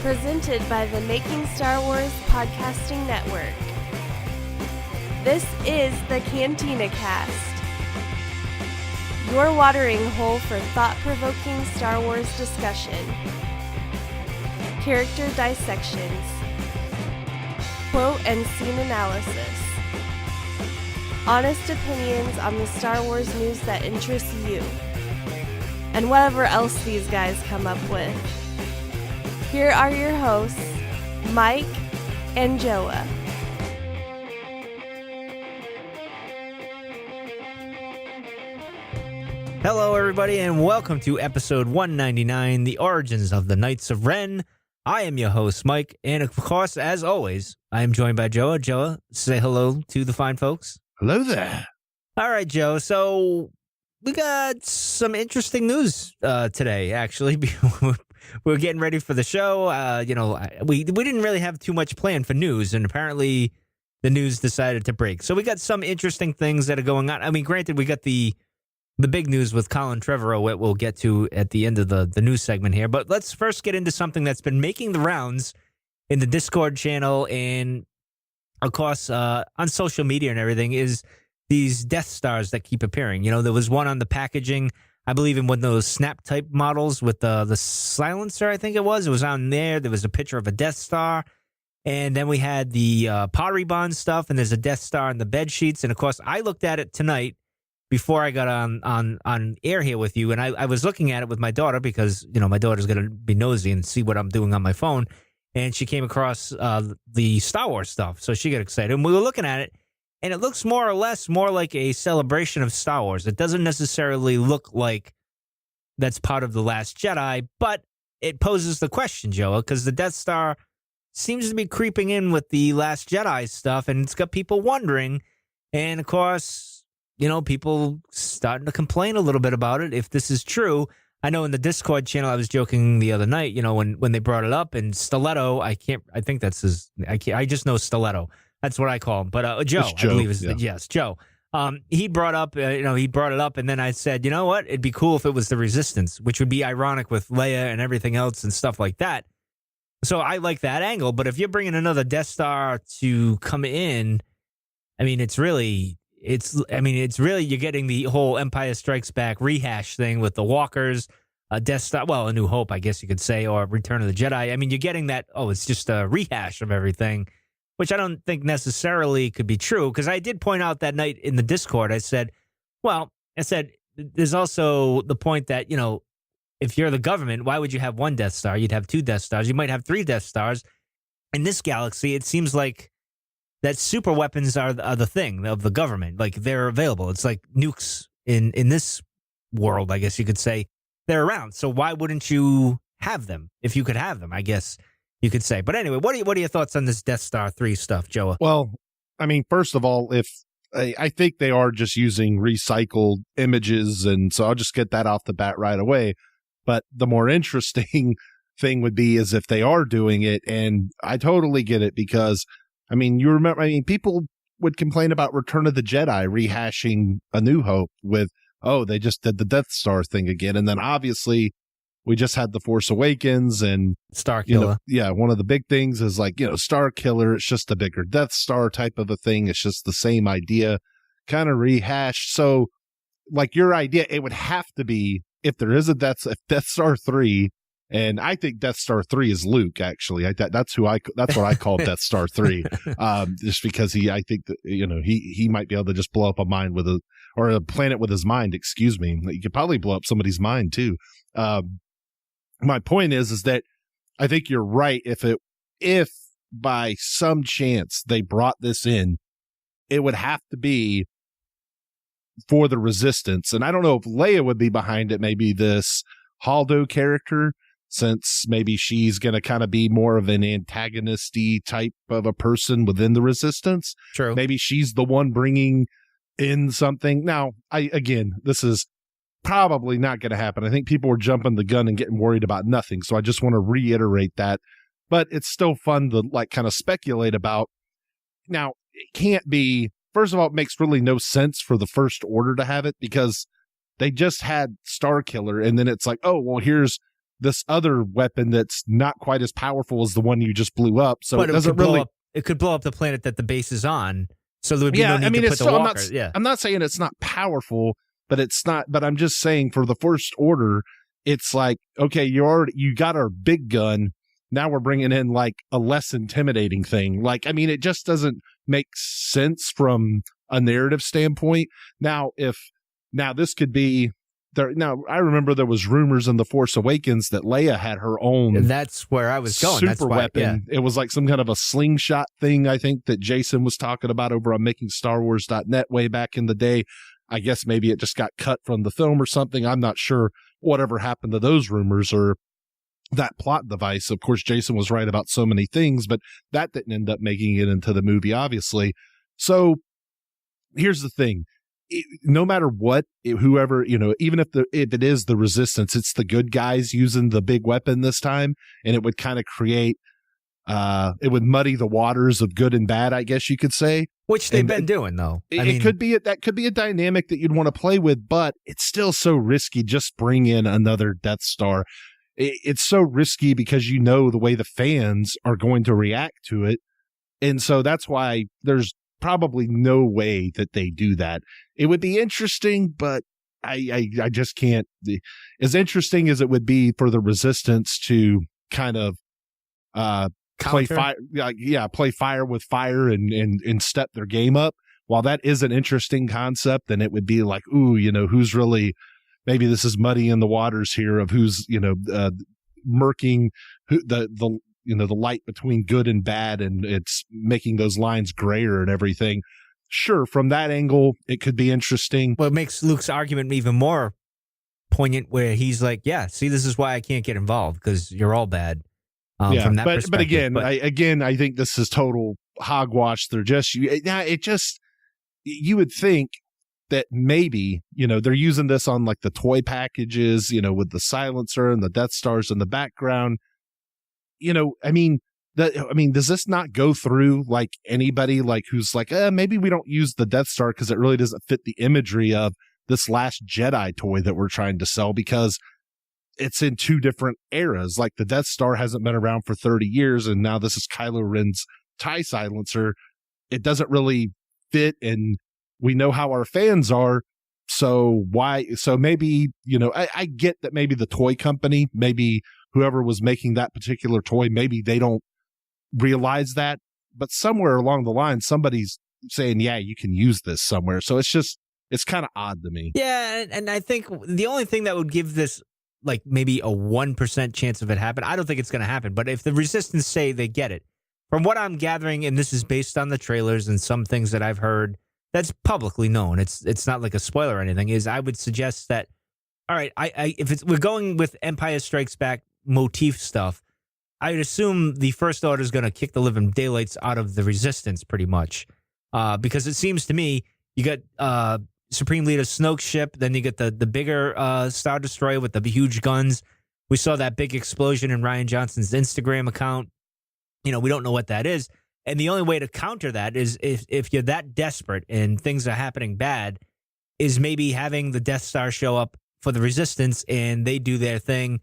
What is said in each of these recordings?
Presented by the Making Star Wars Podcasting Network. This is the Cantina Cast, your watering hole for thought-provoking Star Wars discussion, character dissections, quote and scene analysis, honest opinions on the Star Wars news that interests you, and whatever else these guys come up with. Here are your hosts, Mike and Joao. Hello, everybody, and welcome to episode 199, The Origins of the Knights of Ren. I am your host, Mike, and of course, as always, I am joined by Joao. Joao, say hello to the fine folks. Hello there. All right, Joe, so we got some interesting news today, actually. We're getting ready for the show. We didn't really have too much planned for news, and apparently the news decided to break. So we got some interesting things that are going on. I mean, granted, we got the big news with Colin Trevorrow that we'll get to at the end of the news segment here. But let's first get into something that's been making the rounds in the Discord channel and, of course, on social media and everything, is these Death Stars that keep appearing. You know, there was one on the packaging, I believe in one of those snap type models with the silencer, I think it was. It was on there. There was a picture of a Death Star. And then we had the Paribon stuff, and there's a Death Star in the bed sheets. And, of course, I looked at it tonight before I got on air here with you. And I was looking at it with my daughter because, you know, my daughter's going to be nosy and see what I'm doing on my phone. And she came across the Star Wars stuff. So she got excited. And we were looking at it. And it looks more or less more like a celebration of Star Wars. It doesn't necessarily look like that's part of The Last Jedi, but it poses the question, Joe, because the Death Star seems to be creeping in with the Last Jedi stuff, and it's got people wondering. And, of course, you know, people starting to complain a little bit about it if this is true. I know in the Discord channel, I was joking the other night, you know, when they brought it up, and Stiletto, I just know Stiletto. That's what I call him. But Joe, I believe is yes, Joe. He brought up, he brought it up, and then I said, you know what? It'd be cool if it was the Resistance, which would be ironic with Leia and everything else and stuff like that. So I like that angle. But if you're bringing another Death Star to come in, I mean, it's really you're getting the whole Empire Strikes Back rehash thing with the walkers, a Death Star, well, A New Hope, I guess you could say, or Return of the Jedi. I mean, you're getting that. Oh, it's just a rehash of everything, which I don't think necessarily could be true, because I did point out that night in the Discord, I said, there's also the point that, you know, if you're the government, why would you have one Death Star? You'd have two Death Stars. You might have three Death Stars. In this galaxy, it seems like that super weapons are the thing of the government. Like, they're available. It's like nukes in this world, I guess you could say. They're around. So why wouldn't you have them if you could have them, I guess you could say. But anyway, what are your thoughts on this Death Star 3 stuff, Joa? Well, I mean, first of all, if I think they are just using recycled images, and so I'll just get that off the bat right away. But the more interesting thing would be is if they are doing it, and I totally get it, because, I mean, you remember, people would complain about Return of the Jedi rehashing A New Hope with, oh, they just did the Death Star thing again. And then obviously we just had The Force Awakens and Star Killer. One of the big things is like, Star Killer. It's just a bigger Death Star type of a thing. It's just the same idea, kind of rehashed. So, like, your idea, it would have to be, if there is Death Star 3, and I think Death Star 3 is Luke, actually. That's what I call Death Star 3, just because I think that, he might be able to just blow up a planet with his mind. Excuse me. He could probably blow up somebody's mind too. My point is that I think you're right. If by some chance they brought this in, it would have to be for the Resistance. And I don't know if Leia would be behind it, maybe this Haldo character, since maybe she's going to kind of be more of an antagonisty type of a person within the Resistance. True. Maybe she's the one bringing in something. Now, this is probably not going to happen. I think people were jumping the gun and getting worried about nothing. So I just want to reiterate that. But it's still fun to kind of speculate about. Now, it can't be, first of all, it makes really no sense for the First Order to have it, because they just had Star Killer, and then it's like, oh, well, here's this other weapon that's not quite as powerful as the one you just blew up. So but it doesn't really. It could blow up the planet that the base is on. So there would be no need to put the walkers. I'm not saying it's not powerful, but it's not. But I'm just saying for the First Order, it's like, okay, you got our big gun. Now we're bringing in like a less intimidating thing. Like, I mean, it just doesn't make sense from a narrative standpoint. Now, this could be there. Now, I remember there was rumors in The Force Awakens that Leia had her own. And that's where I was going. Super weapon. Yeah. It was like some kind of a slingshot thing, I think, that Jason was talking about over on MakingStarWars.net way back in the day. I guess maybe it just got cut from the film or something. I'm not sure whatever happened to those rumors or that plot device. Of course, Jason was right about so many things, but that didn't end up making it into the movie, obviously. So here's the thing. No matter what, whoever, even if it is the Resistance, it's the good guys using the big weapon this time, and it would kind of create, it would muddy the waters of good and bad, I guess you could say. Which they've been doing, though. That could be a dynamic that you'd want to play with, but it's still so risky. Just bring in another Death Star. It's so risky because the way the fans are going to react to it. And so that's why there's probably no way that they do that. It would be interesting, but I just can't. As interesting as it would be for the Resistance to kind of play fire, play fire with fire and step their game up. While that is an interesting concept, then it would be like, ooh, who's really. Maybe this is muddying the waters here of who's, murking the light between good and bad, and it's making those lines grayer and everything. Sure, from that angle, it could be interesting. Well, it makes Luke's argument even more poignant, where he's like, "Yeah, see, this is why I can't get involved because you're all bad." From that perspective. But again, I think this is total hogwash. They're just you would think that maybe, they're using this on like the toy packages, with the silencer and the Death Stars in the background. Does this not go through like anybody like who's like, maybe we don't use the Death Star because it really doesn't fit the imagery of this Last Jedi toy that we're trying to sell, because it's in two different eras. Like the Death Star hasn't been around for 30 years, and now this is Kylo Ren's TIE silencer. It doesn't really fit, and we know how our fans are. So maybe, I get that maybe the toy company, maybe whoever was making that particular toy, maybe they don't realize that, but somewhere along the line, somebody's saying, yeah, you can use this somewhere. So it's kind of odd to me. Yeah. And I think the only thing that would give this like maybe a 1% chance of it happen, I don't think it's going to happen, but if the Resistance say they get it, from what I'm gathering, and this is based on the trailers and some things that I've heard, that's publicly known. It's not like a spoiler or anything. Is I would suggest that, all right, if we're going with Empire Strikes Back motif stuff, I would assume the First Order is going to kick the living daylights out of the Resistance pretty much, because it seems to me you got Supreme Leader Snoke's ship, then you get the bigger Star Destroyer with the huge guns. We saw that big explosion in Rian Johnson's Instagram account. We don't know what that is. And the only way to counter that is if you're that desperate and things are happening bad, is maybe having the Death Star show up for the Resistance and they do their thing,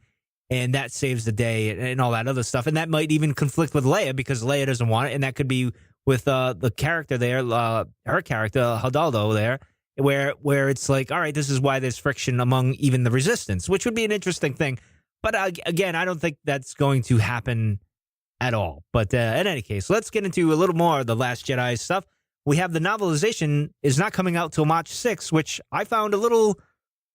and that saves the day and all that other stuff. And that might even conflict with Leia because Leia doesn't want it, and that could be with the character there, her character Hidalgo there, where it's like, all right, this is why there's friction among even the Resistance, which would be an interesting thing. But again, I don't think that's going to happen at all. But in any case, let's get into a little more of the Last Jedi stuff. We have the novelization is not coming out till March 6th, which I found a little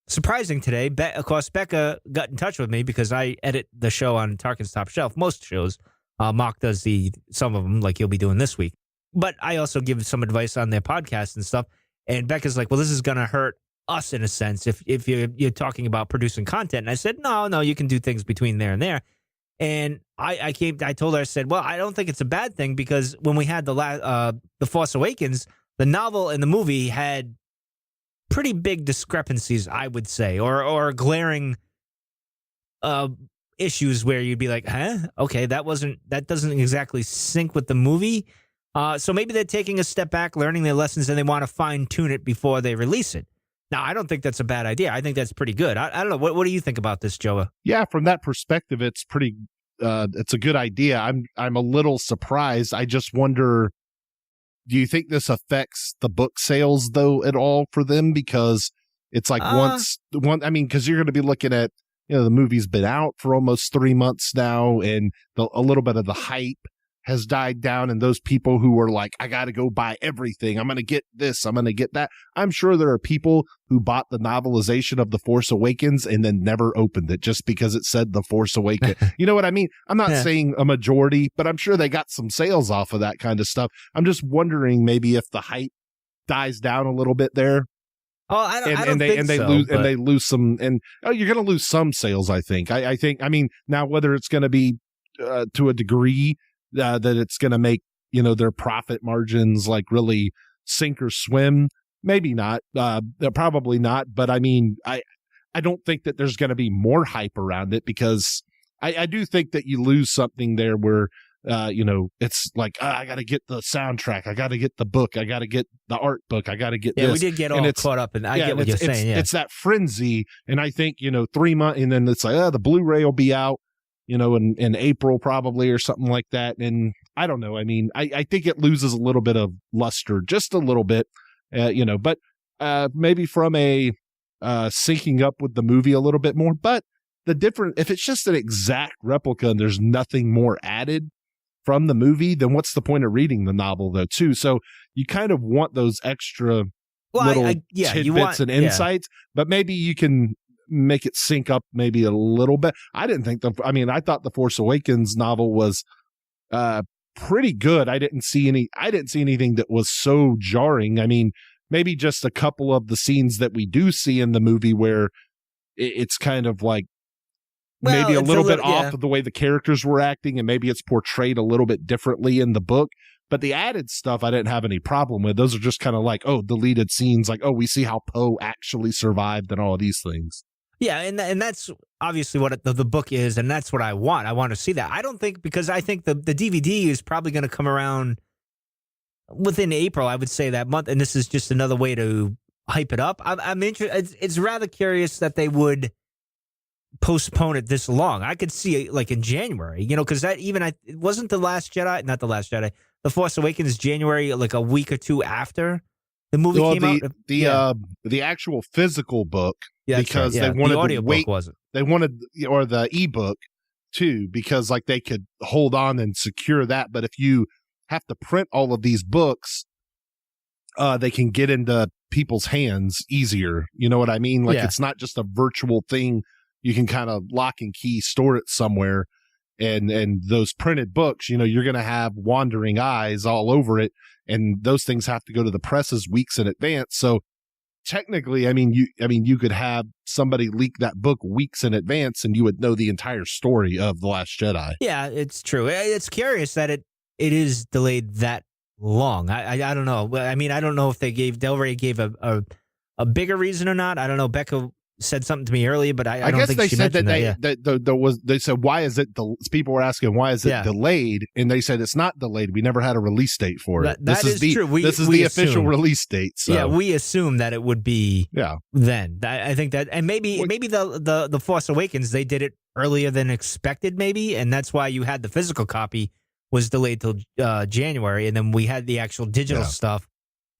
surprising today. Of course, Becca got in touch with me because I edit the show on Tarkin's Top Shelf. Most shows, Mark does some of them like he'll be doing this week. But I also give some advice on their podcast and stuff. And Becca's like, well, this is going to hurt us in a sense if you're talking about producing content. And I said, no, you can do things between there and there. And I told her, I said, well, I don't think it's a bad thing because when we had the Force Awakens, the novel and the movie had pretty big discrepancies, I would say, or glaring issues where you'd be like, okay, that doesn't exactly sync with the movie. So maybe they're taking a step back, learning their lessons, and they want to fine tune it before they release it. No, I don't think that's a bad idea. I think that's pretty good. I don't know. What do you think about this, Joa? Yeah, from that perspective, it's pretty. It's a good idea. I'm a little surprised. I just wonder. Do you think this affects the book sales though at all for them? Because it's like I mean, because you're going to be looking at, the movie's been out for almost 3 months now, and a little bit of the hype has died down, and those people who were like, I got to go buy everything. I'm going to get this. I'm going to get that. I'm sure there are people who bought the novelization of The Force Awakens and then never opened it just because it said The Force Awakens. You know what I mean? I'm not saying a majority, but I'm sure they got some sales off of that kind of stuff. I'm just wondering maybe if the hype dies down a little bit there. Oh, I don't think so. And they lose some, and you're going to lose some sales, I think. I think, now whether it's going to be to a degree that it's going to make, their profit margins like really sink or swim. Maybe not. Probably not. But I don't think that there's going to be more hype around it, because I do think that you lose something there where, it's like, I got to get the soundtrack. I got to get the book. I got to get the art book. I got to get this. Yeah, we did get all caught up, and I get what you're saying. Yeah. It's that frenzy. And I think, 3 months, and then it's like, the Blu-ray will be out, in April probably or something like that. And I don't know. I think it loses a little bit of luster, just a little bit, but maybe from a syncing up with the movie a little bit more. But if it's just an exact replica and there's nothing more added from the movie, then what's the point of reading the novel though too? So you kind of want those extra little tidbits and insights, but maybe you can make it sync up maybe a little bit. I thought the Force Awakens novel was pretty good. I didn't see anything that was so jarring. Maybe just a couple of the scenes that we do see in the movie where it's kind of like maybe a little bit off of the way the characters were acting, and maybe it's portrayed a little bit differently in the book. But the added stuff I didn't have any problem with. Those are just kind of like, deleted scenes, like, we see how Poe actually survived and all of these things. Yeah, and that's obviously what the book is, and that's what I want. I want to see that. I don't think, because I think the DVD is probably going to come around within April, I would say, that month, and this is just another way to hype it up. I'm interested. It's rather curious that they would postpone it this long. I could see it like in January, because that it wasn't The Force Awakens January, like a week or two after the movie came out. The actual physical book, because right, they wanted the audio to wait. Book wasn't. They wanted, or the ebook too, because like they could hold on and secure that. But if you have to print all of these books, they can get into people's hands easier. You know what I mean? Like it's not just a virtual thing. You can kind of lock and key, store it somewhere. And those printed books, you're going to have wandering eyes all over it. And those things have to go to the presses weeks in advance. So technically, you could have somebody leak that book weeks in advance and you would know the entire story of The Last Jedi. Yeah, it's true. It's curious that it is delayed that long. I don't know. I don't know if they already gave a bigger reason or not. I don't know. Becca said something to me earlier, but I don't guess think they she said that mentioned they said, why is it, people were asking, why is it delayed? And they said, it's not delayed. We never had a release date for it. That is true. This is the official release date. So. Yeah, we assume that it would be then. I think that, and maybe the Force Awakens, they did it earlier than expected, maybe, and that's why you had the physical copy was delayed till January, and then we had the actual digital stuff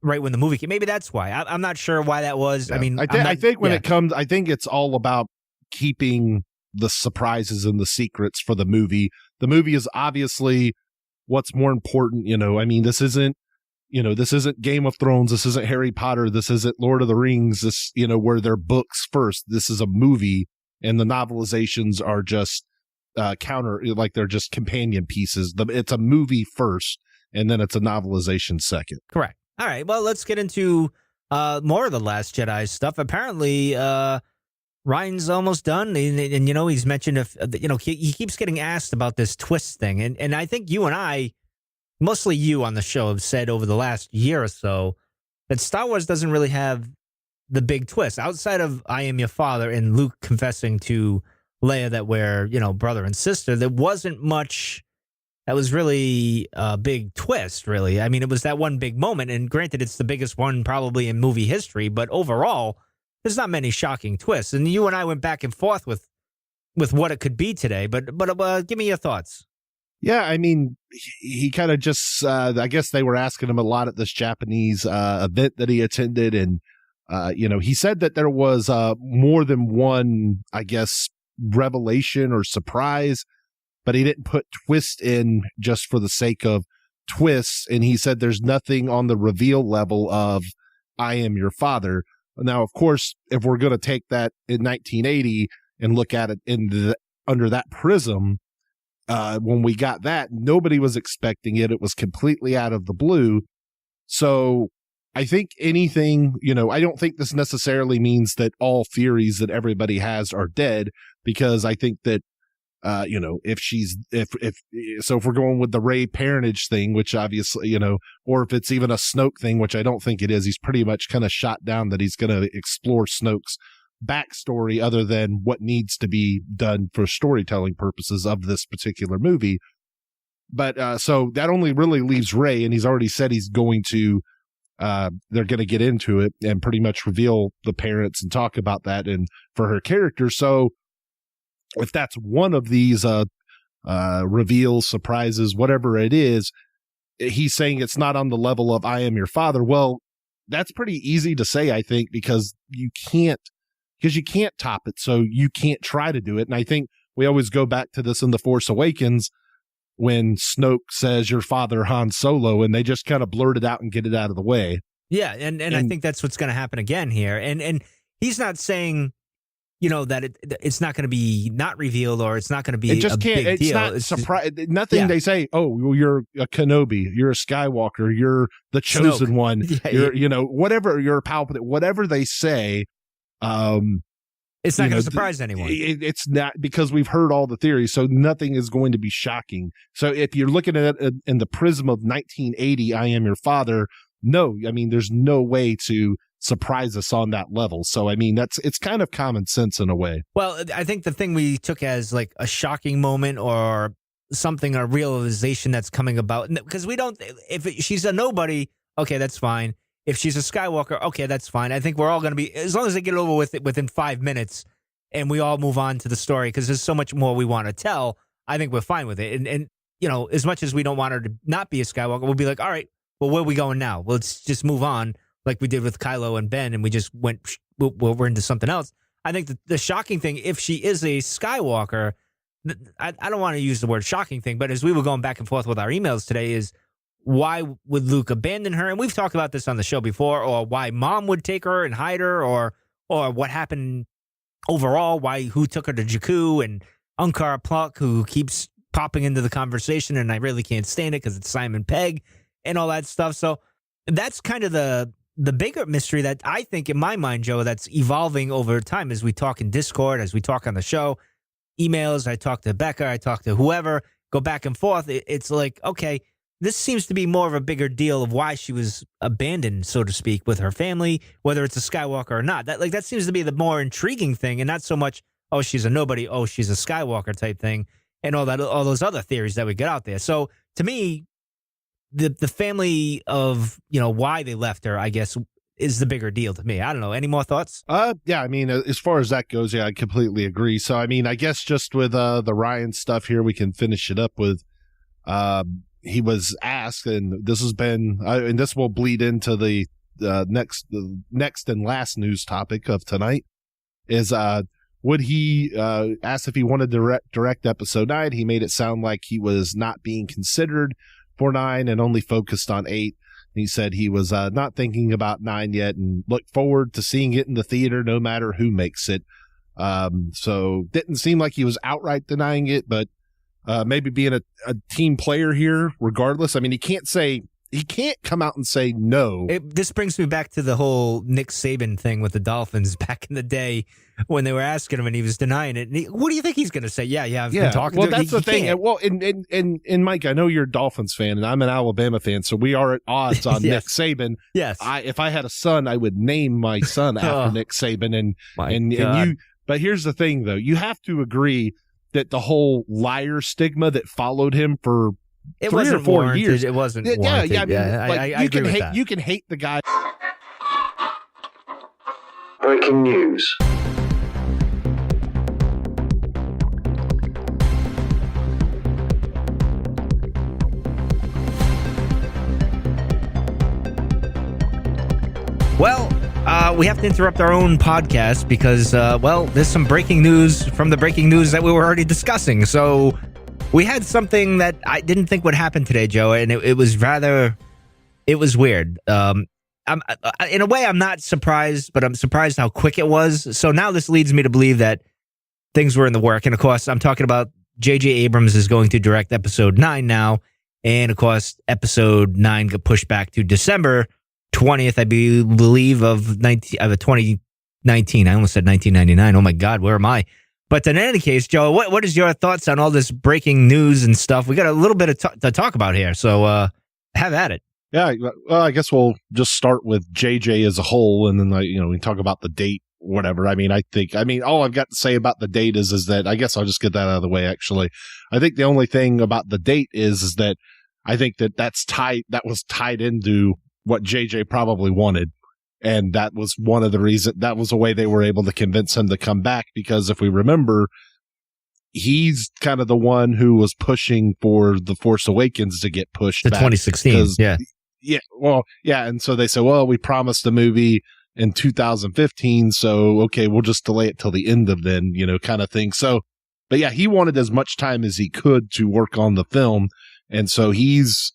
right when the movie came. Maybe that's why. I'm not sure why that was. Yeah. I think when it comes, I think it's all about keeping the surprises and the secrets for the movie. The movie is obviously what's more important. This isn't Game of Thrones. This isn't Harry Potter. This isn't Lord of the Rings. This, where they're books first. This is a movie, and the novelizations are just they're just companion pieces. It's a movie first, and then it's a novelization second. Correct. All right, well, let's get into more of the Last Jedi stuff. Apparently, Ryan's almost done, and he's mentioned he keeps getting asked about this twist thing, and I think you and I, mostly you on the show, have said over the last year or so that Star Wars doesn't really have the big twist outside of "I am your father" and Luke confessing to Leia that we're brother and sister. There wasn't much that was really a big twist, really. It was that one big moment, and granted, it's the biggest one probably in movie history, but overall, there's not many shocking twists. And you and I went back and forth with what it could be today. But give me your thoughts. Yeah, I mean, he kind of just, I guess they were asking him a lot at this Japanese event that he attended. And, he said that there was more than one, I guess, revelation or surprise, but he didn't put twist in just for the sake of twists. And he said there's nothing on the reveal level of I am your father. Now, of course, if we're going to take that in 1980 and look at it under that prism, when we got that, nobody was expecting it. It was completely out of the blue. So I think anything, I don't think this necessarily means that all theories that everybody has are dead, because I think that, if we're going with the Rey parentage thing, which obviously, or if it's even a Snoke thing, which I don't think it is, he's pretty much kind of shot down that he's going to explore Snoke's backstory other than what needs to be done for storytelling purposes of this particular movie. But so that only really leaves Rey, and he's already said he's going to they're going to get into it and pretty much reveal the parents and talk about that and for her character. So if that's one of these reveals, surprises, whatever it is, he's saying it's not on the level of I am your father. Well, that's pretty easy to say, I think, because you can't top it. So you can't try to do it. And I think we always go back to this in The Force Awakens when Snoke says your father Han Solo, and they just kind of blurt it out and get it out of the way. Yeah. And I think that's what's going to happen again here. And he's not saying, that it's not going to be not revealed or it's not going to be big deal. It's not surprise. Nothing. Yeah. They say, oh, well, you're a Kenobi, you're a Skywalker, you're the chosen Snoke. One, you're, whatever, you're a Palpatine, whatever they say. It's not going to surprise anyone. It's not, because we've heard all the theories, so nothing is going to be shocking. So if you're looking at it in the prism of 1980, I am your father. No, I mean, there's no way to surprise us on that level. So, I mean, it's kind of common sense in a way. Well, I think the thing we took as like a shocking moment or something, a realization that's coming about, because we don't, she's a nobody, okay, that's fine. If she's a Skywalker, okay, that's fine. I think we're all going to be, as long as they get over with it within 5 minutes and we all move on to the story, because there's so much more we want to tell, I think we're fine with it. And as much as we don't want her to not be a Skywalker, we'll be like, all right, well, where are we going now? Well, let's just move on like we did with Kylo and Ben, and we just went, we're into something else. I think the shocking thing, if she is a Skywalker, I don't want to use the word shocking thing, but as we were going back and forth with our emails today, is why would Luke abandon her? And we've talked about this on the show before, or why Mom would take her and hide her, or what happened overall, who took her to Jakku, and Unkar Pluck, who keeps popping into the conversation, and I really can't stand it because it's Simon Pegg and all that stuff. So that's kind of the bigger mystery that I think, in my mind, Joe, that's evolving over time as we talk in Discord, as we talk on the show, emails, I talk to Becca, I talk to whoever, go back and forth. It's like, okay, this seems to be more of a bigger deal of why she was abandoned, so to speak, with her family, whether it's a Skywalker or not. That seems to be the more intriguing thing, and not so much, oh, she's a nobody, oh, she's a Skywalker type thing, and all those other theories that we get out there. So to me, the family of, why they left her, I guess, is the bigger deal to me. I don't know. Any more thoughts? Yeah, I mean, as far as that goes, yeah, I completely agree. So, I mean, I guess just with the Ryan stuff here, we can finish it up with, he was asked, and this has been, and this will bleed into the next and last news topic of tonight, is would he, asked if he wanted to direct episode 9. He made it sound like he was not being considered for 9 and only focused on 8. He said he was not thinking about 9 yet and looked forward to seeing it in the theater no matter who makes it. So didn't seem like he was outright denying it, but maybe being a team player here regardless. I mean, he can't come out and say no. This brings me back to the whole Nick Saban thing with the Dolphins back in the day when they were asking him and he was denying it. And what do you think he's going to say? Yeah, I've been talking to him. Well, that's the thing. Can't. Well, and Mike, I know you're a Dolphins fan and I'm an Alabama fan, so we are at odds on Nick Saban. Yes. If I had a son, I would name my son after Nick Saban. And you. But here's the thing, though. You have to agree that the whole liar stigma that followed him for 3 or 4 years. It wasn't warranted. I mean, I agree with that. You can hate the guy. Breaking news. Well, we have to interrupt our own podcast because, there's some breaking news from the breaking news that we were already discussing. So we had something that I didn't think would happen today, Joe, and it was weird. In a way, I'm not surprised, but I'm surprised how quick it was. So now this leads me to believe that things were in the work. And of course, I'm talking about J.J. Abrams is going to direct episode 9 now. And of course, episode 9 got pushed back to December 20th, I believe, of 2019. I almost said 1999. Oh my God, where am I? But in any case, Joe, what is your thoughts on all this breaking news and stuff? We got a little bit to talk about here, so have at it. Yeah, well, I guess we'll just start with JJ as a whole, and then we talk about the date, whatever. I mean, all I've got to say about the date is that I guess I'll just get that out of the way. Actually, I think the only thing about the date is that I think that was tied into what JJ probably wanted. And that was one of the reasons, that was the way they were able to convince him to come back. Because if we remember, he's kind of the one who was pushing for The Force Awakens to get pushed back. 2016. Yeah. Yeah. Well, yeah. And so they said, well, we promised a movie in 2015. So, okay, we'll just delay it till the end of then, kind of thing. So, but yeah, he wanted as much time as he could to work on the film. And so he's,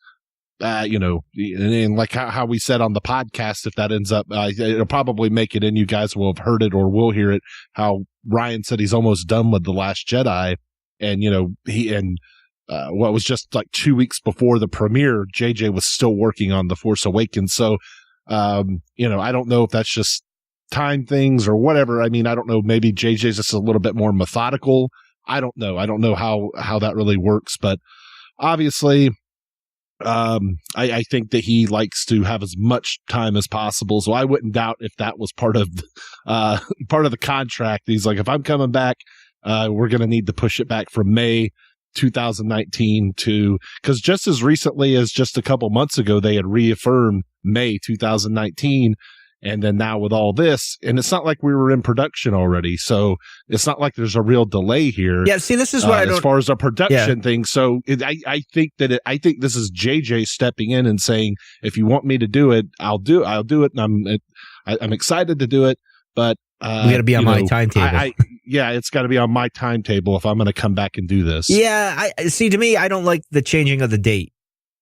and like how we said on the podcast, if that ends up, it'll probably make it in. You guys will have heard it or will hear it. How Ryan said he's almost done with The Last Jedi, and what was just like 2 weeks before the premiere, JJ was still working on The Force Awakens. So, I don't know if that's just time things or whatever. I mean, I don't know. Maybe JJ's just a little bit more methodical. I don't know. I don't know how that really works, but obviously, I think that he likes to have as much time as possible. So I wouldn't doubt if that was part of the contract. He's like, if I'm coming back, we're going to need to push it back from May 2019 because just as recently as just a couple months ago, they had reaffirmed May 2019. And then now with all this, and it's not like we were in production already, so it's not like there's a real delay here. Yeah, see, this is what I don't... As far as a production thing, so I think this is JJ stepping in and saying, if you want me to do it, I'll do it, and I'm excited to do it, but... we got to be on my timetable. It's got to be on my timetable if I'm going to come back and do this. Yeah, to me, I don't like the changing of the date,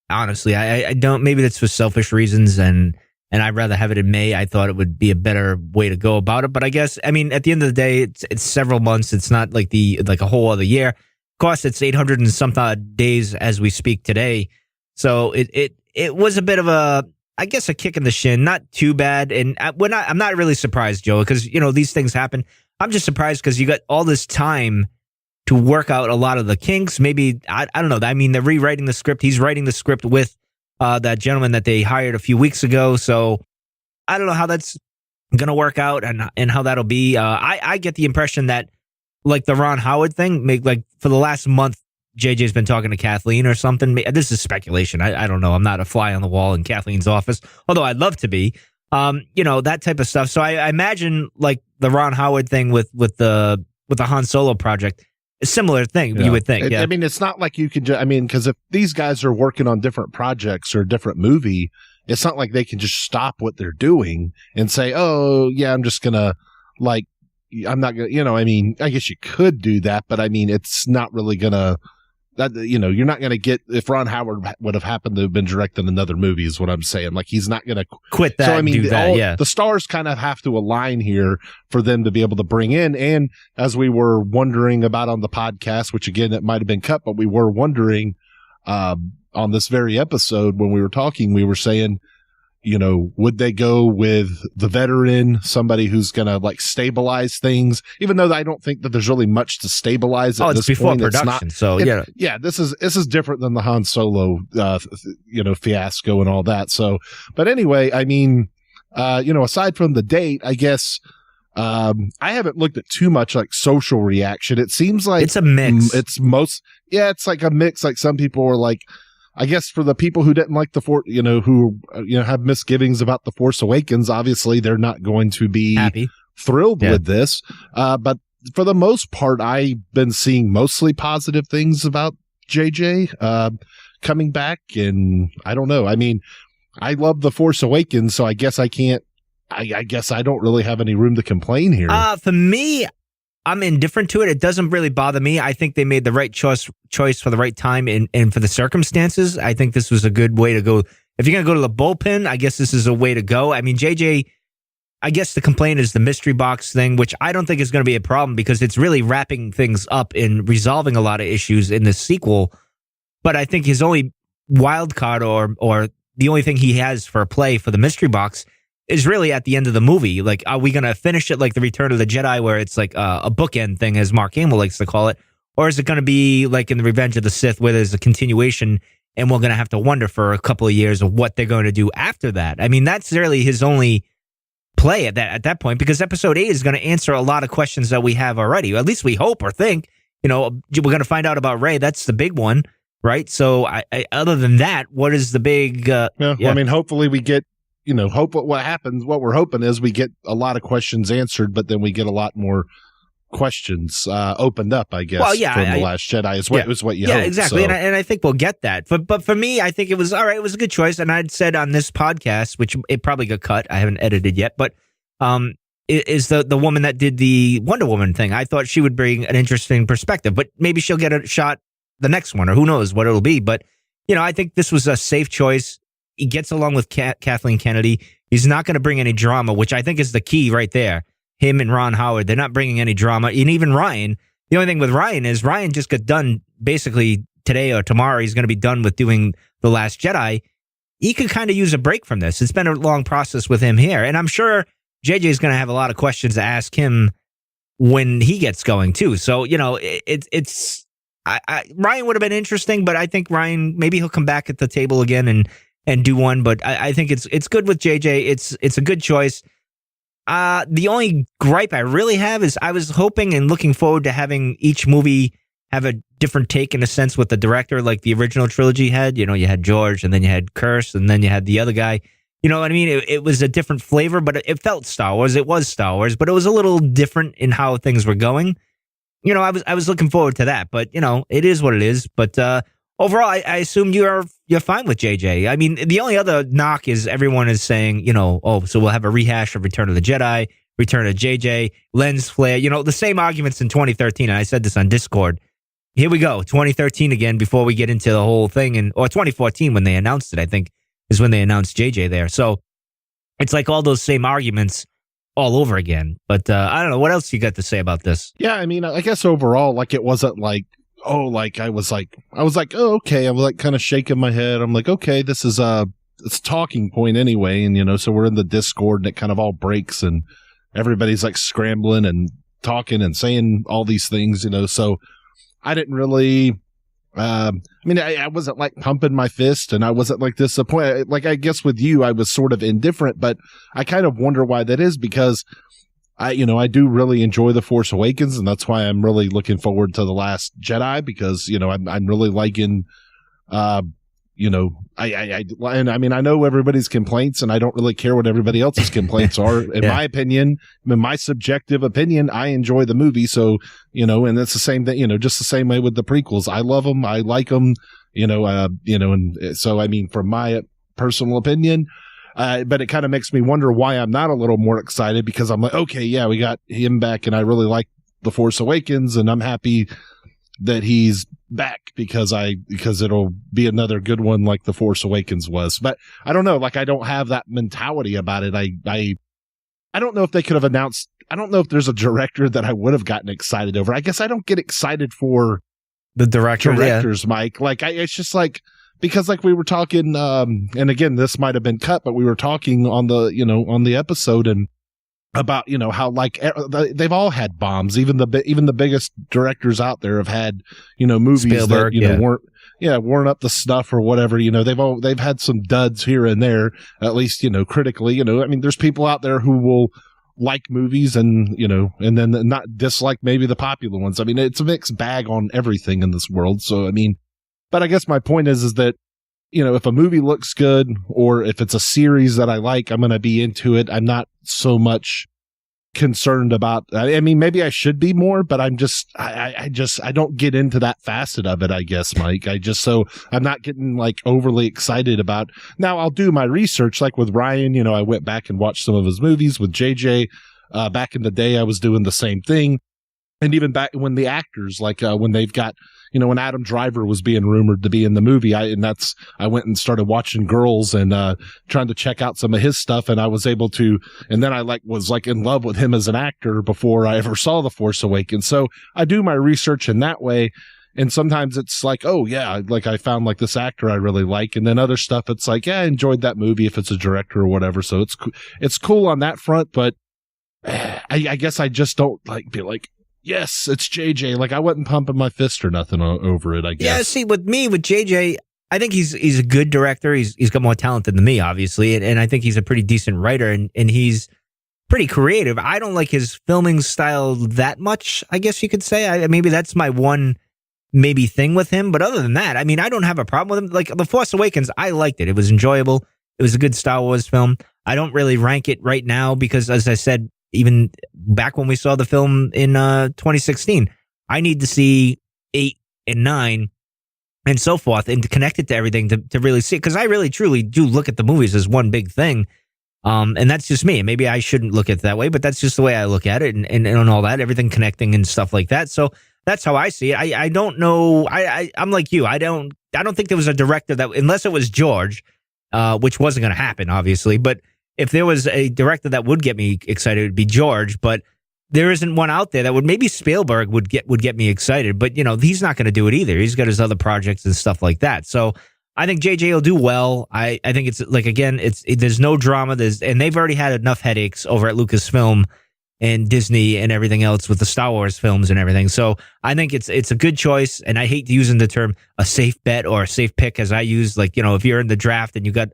honestly. I don't, maybe that's for selfish reasons, and I'd rather have it in May. I thought it would be a better way to go about it. But I guess, at the end of the day, it's several months. It's not like a whole other year. Of course, it's 800 and some odd days as we speak today. So it was a bit of a kick in the shin. Not too bad. And I'm not really surprised, Joe, because, these things happen. I'm just surprised because you got all this time to work out a lot of the kinks. Maybe, I don't know. I mean, they're rewriting the script. He's writing the script with that gentleman that they hired a few weeks ago. So I don't know how that's going to work out and how that'll be. I get the impression that, like the Ron Howard thing, like for the last month, JJ's been talking to Kathleen or something. This is speculation. I don't know. I'm not a fly on the wall in Kathleen's office, although I'd love to be. That type of stuff. So I imagine like the Ron Howard thing with the Han Solo project. A similar thing, you would think. Yeah. It's not like you can just, because if these guys are working on different projects or a different movie, it's not like they can just stop what they're doing and say, oh, yeah, I'm just going to, I'm not going to, I guess you could do that, but it's not really going to, you're not going to get, if Ron Howard would have happened to have been directing another movie is what I'm saying. Like, he's not going to quit that. So, do that, the stars kind of have to align here for them to be able to bring in. And as we were wondering about on the podcast, which again, it might have been cut, but we were wondering, on this very episode, when we were talking, we were saying, would they go with the veteran, somebody who's going to stabilize things, even though I don't think that there's really much to stabilize at this before point. production. This is different than the Han Solo, fiasco and all that. So, but anyway, aside from the date, I guess, I haven't looked at too much social reaction. It seems like it's a mix. It's like a mix. Like some people were like, I guess for the people who didn't like who have misgivings about The Force Awakens, obviously they're not going to be happy. thrilled with this. But for the most part, I've been seeing mostly positive things about JJ coming back. And I don't know. I mean, I love The Force Awakens, so I guess I can't. I guess I don't really have any room to complain here. For me, I'm indifferent to it. It doesn't really bother me. I think they made the right choice for the right time and for the circumstances. I think this was a good way to go. If you're going to go to the bullpen, I guess this is a way to go. I mean, JJ, I guess the complaint is the mystery box thing, which I don't think is going to be a problem because it's really wrapping things up and resolving a lot of issues in the sequel. But I think his only wild card or the only thing he has for a play for the mystery box is really at the end of the movie. Like, are we going to finish it like The Return of the Jedi, where it's like a bookend thing, as Mark Hamill likes to call it? Or is it going to be like in The Revenge of the Sith, where there's a continuation and we're going to have to wonder for a couple of years of what they're going to do after that? I mean, that's really his only play at that point, because Episode 8 is going to answer a lot of questions that we have already. At least we hope or think. You know, we're going to find out about Rey. That's the big one, right? So, I other than that, what is the big... Well, I mean, hopefully we get... what happens, what we're hoping is we get a lot of questions answered, but then we get a lot more questions opened up, I guess, from The Last Jedi is what you hope. Yeah, exactly. So. And I think we'll get that. But for me, I think it was all right. It was a good choice. And I'd said on this podcast, which it probably got cut. I haven't edited yet, but is the woman that did the Wonder Woman thing. I thought she would bring an interesting perspective, but maybe she'll get a shot the next one, or who knows what it'll be. But, I think this was a safe choice. He gets along with Kathleen Kennedy. He's not going to bring any drama, which I think is the key right there. Him and Ron Howard, they're not bringing any drama. And even Ryan, the only thing with Ryan is Ryan just got done basically today or tomorrow. He's going to be done with doing The Last Jedi. He could kind of use a break from this. It's been a long process with him here. And I'm sure JJ is going to have a lot of questions to ask him when he gets going too. So, Ryan would have been interesting, but I think Ryan, maybe he'll come back at the table again and do one, but I think it's good with JJ. It's a good choice. The only gripe I really have is I was hoping and looking forward to having each movie have a different take in a sense with the director, like the original trilogy had. You had George, and then you had Kurse, and then you had the other guy. You know what I mean? It was a different flavor, but it felt Star Wars. It was Star Wars, but it was a little different in how things were going. I was looking forward to that, but it is what it is. But overall, I assume you're fine with JJ. I mean, the only other knock is everyone is saying, so we'll have a rehash of Return of the Jedi, Return of JJ, lens flare, the same arguments in 2013. And I said this on Discord. Here we go, 2013 again, before we get into the whole thing, or 2014 when they announced it, I think, is when they announced JJ there. So it's like all those same arguments all over again. But I don't know, what else you got to say about this? Yeah, I mean, I guess overall, like, it wasn't like, I was like, oh, okay. I'm like kind of shaking my head. I'm like, okay, this is it's a talking point anyway. And, so we're in the Discord and it kind of all breaks and everybody's like scrambling and talking and saying all these things, so I didn't really, I wasn't like pumping my fist and I wasn't like disappointed. Like, I guess with you, I was sort of indifferent, but I kind of wonder why that is, because I do really enjoy The Force Awakens, and that's why I'm really looking forward to The Last Jedi, because, I'm really liking, I know everybody's complaints, and I don't really care what everybody else's complaints are. In my opinion, in my subjective opinion, I enjoy the movie. So, and it's the same thing, just the same way with the prequels. I love them. I like them, and so, I mean, from my personal opinion, but it kind of makes me wonder why I'm not a little more excited, because I'm like, okay, yeah, we got him back, and I really like The Force Awakens, and I'm happy that he's back because it'll be another good one like The Force Awakens was. But I don't know, like, I don't have that mentality about it. I don't know if they could have announced, I don't know if there's a director that I would have gotten excited over. I guess I don't get excited for the directors, Mike. Like, it's just like, because like we were talking, and again, this might have been cut, but we were talking on the episode and about, how like they've all had bombs. Even the biggest directors out there have had, movies Spielberg, that, weren't up the snuff or whatever. They've had some duds here and there, at least, critically, I mean, there's people out there who will like movies and then not dislike maybe the popular ones. I mean, it's a mixed bag on everything in this world. So, I mean, but I guess my point is that, if a movie looks good or if it's a series that I like, I'm going to be into it. I'm not so much concerned about. I mean, maybe I should be more, but I'm just, I don't get into that facet of it, I guess, Mike. So I'm not getting like overly excited about. Now I'll do my research, like with Ryan. You know, I went back and watched some of his movies with JJ. Back in the day, I was doing the same thing. And even back when the actors, like when they've got, you know, when Adam Driver was being rumored to be in the movie, I went and started watching Girls and trying to check out some of his stuff, and I was able to, and then I was in love with him as an actor before I ever saw The Force Awakens. So I do my research in that way, and sometimes it's like, oh yeah, like I found like this actor I really like, and then other stuff it's like, yeah, I enjoyed that movie if it's a director or whatever. So it's cool on that front, but I guess I just don't be like, yes, it's JJ. Like I wasn't pumping my fist or nothing over it, I guess. Yeah, see, with JJ, I think he's a good director. He's got more talent than me, obviously, and I think he's a pretty decent writer, and he's pretty creative. I don't like his filming style that much, I guess you could say. Maybe that's my one thing with him, but other than that, I mean, I don't have a problem with him. Like The Force Awakens, I liked it. It was enjoyable. It was a good Star Wars film. I don't really rank it right now because, as I said, even back when we saw the film in 2016, I need to see 8 and 9 and so forth and to connect it to everything to really see it. Because I really, truly do look at the movies as one big thing. And that's just me. Maybe I shouldn't look at it that way, but that's just the way I look at it and all that, everything connecting and stuff like that. So that's how I see it. I don't know. I'm like you. I don't think there was a director that, unless it was George, which wasn't going to happen, obviously, but if there was a director that would get me excited, it would be George, but there isn't one out there that would. Maybe Spielberg would get me excited, but you know, he's not going to do it either. He's got his other projects and stuff like that. So I think JJ will do well. I think it's like, again, there's no drama. And they've already had enough headaches over at Lucasfilm and Disney and everything else with the Star Wars films and everything. So I think it's a good choice. And I hate using the term a safe bet or a safe pick, as I use, like, you know, if you're in the draft and you got,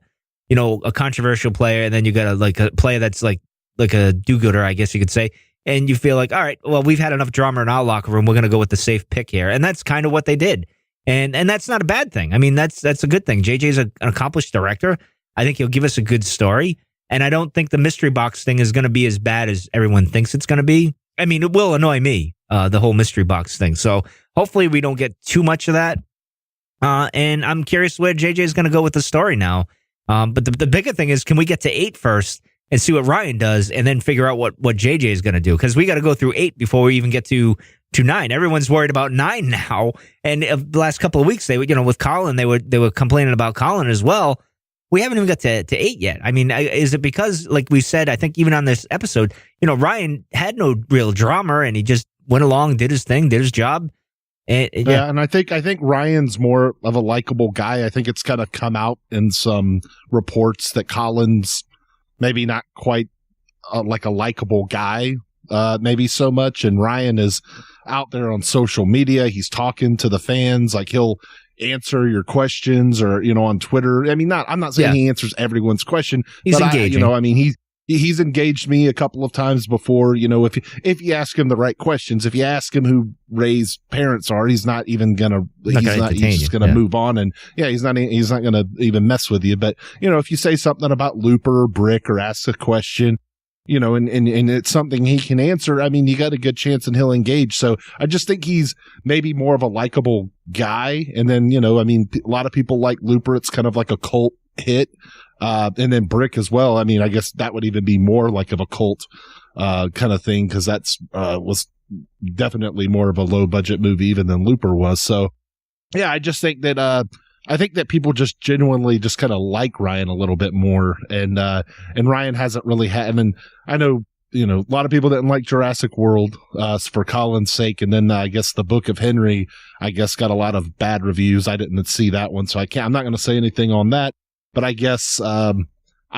you know, a controversial player, and then you got a player that's like a do-gooder, I guess you could say, and you feel like, all right, well, we've had enough drama in our locker room, we're going to go with the safe pick here, and that's kind of what they did, and that's not a bad thing. I mean, that's a good thing. JJ's an accomplished director. I think he'll give us a good story, and I don't think the mystery box thing is going to be as bad as everyone thinks it's going to be. I mean, it will annoy me, the whole mystery box thing. So hopefully we don't get too much of that, and I'm curious where JJ is going to go with the story now. But the bigger thing is, can we get to 8 first and see what Ryan does, and then figure out what JJ is going to do? Because we got to go through 8 before we even get to 9. Everyone's worried about 9 now. And the last couple of weeks, with Colin, they were complaining about Colin as well. We haven't even got to 8 yet. I mean, is it because, like we said, I think even on this episode, you know, Ryan had no real drama, and he just went along, did his thing, did his job. Yeah, and I think Ryan's more of a likable guy. I think it's kind of come out in some reports that Colin's maybe not quite like a likable guy, maybe so much. And Ryan is out there on social media. He's talking to the fans, like he'll answer your questions, or, you know, on Twitter. I mean, I'm not saying he answers everyone's question. He's engaging. He's engaged me a couple of times before. You know, if you ask him the right questions, if you ask him who Rey's parents are, he's not even gonna. He's just gonna move on, and he's not gonna even mess with you. But you know, if you say something about Looper or Brick, or ask a question, you know, and it's something he can answer, I mean, you got a good chance and he'll engage. So I just think he's maybe more of a likable guy. And then, you know, I mean, a lot of people like Looper. It's kind of like a cult hit. And then Brick as well. I mean, I guess that would even be more like of a cult, kind of thing. Cause that's, was definitely more of a low budget movie even than Looper was. So yeah, I just think that, I think that people just genuinely just kind of like Ryan a little bit more. And Ryan hasn't really had, I mean, I know, you know, a lot of people didn't like Jurassic World, for Colin's sake. And then I guess the Book of Henry, I guess, got a lot of bad reviews. I didn't see that one. So I'm not going to say anything on that. But I guess, I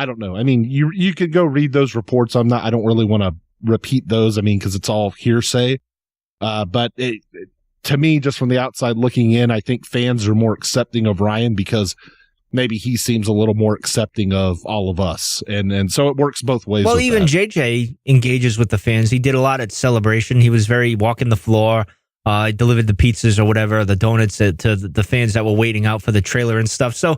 don't know. I mean, you could go read those reports. I don't really want to repeat those. I mean, cause it's all hearsay. But to me, just from the outside looking in, I think fans are more accepting of Ryan because maybe he seems a little more accepting of all of us. And so it works both ways. Well, even JJ engages with the fans. He did a lot at Celebration. He was very walking the floor, delivered the pizzas or whatever, the donuts to the fans that were waiting out for the trailer and stuff. So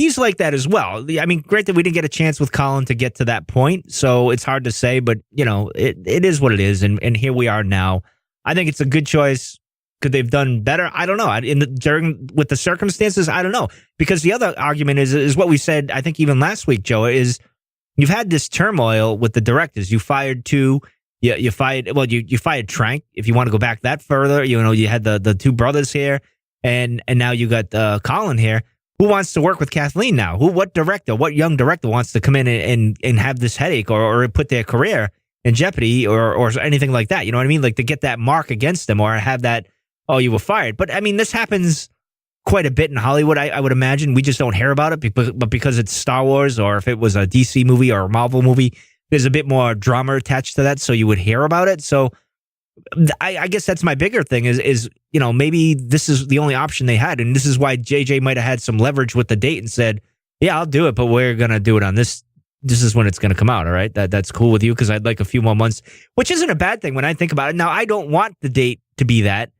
he's like that as well. I mean, granted, we didn't get a chance with Colin to get to that point, so it's hard to say, but, it is what it is, and here we are now. I think it's a good choice. Could they've done better? I don't know. With the circumstances, I don't know. Because the other argument is what we said, I think even last week, Joe, is you've had this turmoil with the directors. You fired two. You fired Trank. If you want to go back that further, you had the two brothers here, and now you got Colin here. Who wants to work with Kathleen now? What young director wants to come in and have this headache or put their career in jeopardy or anything like that? You know what I mean? Like to get that mark against them or have that, oh, you were fired. But I mean, this happens quite a bit in Hollywood, I would imagine. We just don't hear about it, but because it's Star Wars, or if it was a DC movie or a Marvel movie, there's a bit more drama attached to that, so you would hear about it. So I guess that's my bigger thing is maybe this is the only option they had, and this is why JJ might have had some leverage with the date and said, yeah, I'll do it, but we're going to do it on this. This is when it's going to come out, all right? That's cool with you, because I'd like a few more months, which isn't a bad thing when I think about it. Now, I don't want the date to be that,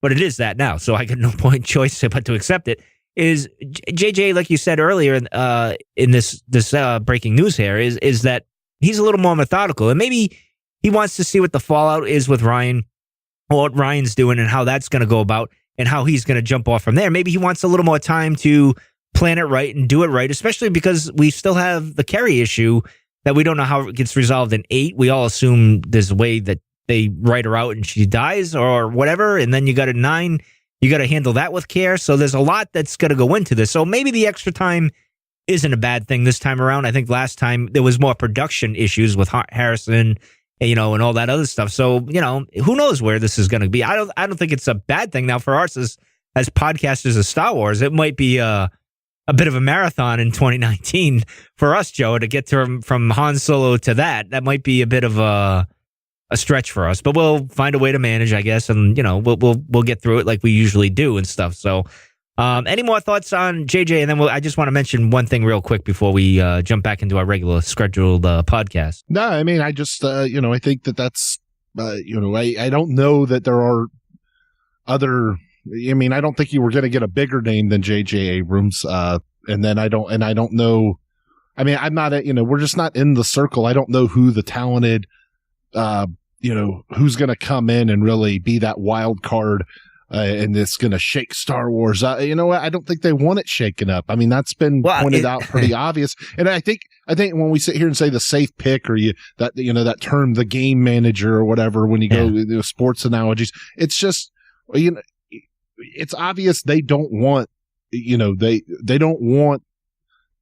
but it is that now, so I got no choice but to accept it. Is JJ, like you said earlier in this breaking news here, is that he's a little more methodical, and maybe he wants to see what the fallout is with Ryan, or what Ryan's doing and how that's going to go about and how he's going to jump off from there. Maybe he wants a little more time to plan it right and do it right, especially because we still have the Carrie issue that we don't know how it gets resolved in 8. We all assume there's a way that they write her out and she dies or whatever, and then you got a 9. You got to handle that with care. So there's a lot that's going to go into this. So maybe the extra time isn't a bad thing this time around. I think last time there was more production issues with Harrison, and all that other stuff. So, who knows where this is going to be. I don't think it's a bad thing. Now, for us as podcasters of Star Wars, it might be a bit of a marathon in 2019 for us, Joe, to get from Han Solo to that. That might be a bit of a stretch for us, but we'll find a way to manage, I guess, and we'll get through it like we usually do and stuff. So, any more thoughts on JJ? And then I just want to mention one thing real quick before we jump back into our regular scheduled podcast. No, I mean, I just I think that's I don't know that there are other. I mean, I don't think you were going to get a bigger name than J.J. Abrams, and then I don't know. I mean, I'm not we're just not in the circle. I don't know who the talented who's going to come in and really be that wild card, and it's going to shake Star Wars. I don't think they want it shaken up. I mean, that's been pointed out pretty obvious. And I think when we sit here and say the safe pick, or that term, the game manager or whatever, when you go to sports analogies, it's just, it's obvious they don't want, they don't want,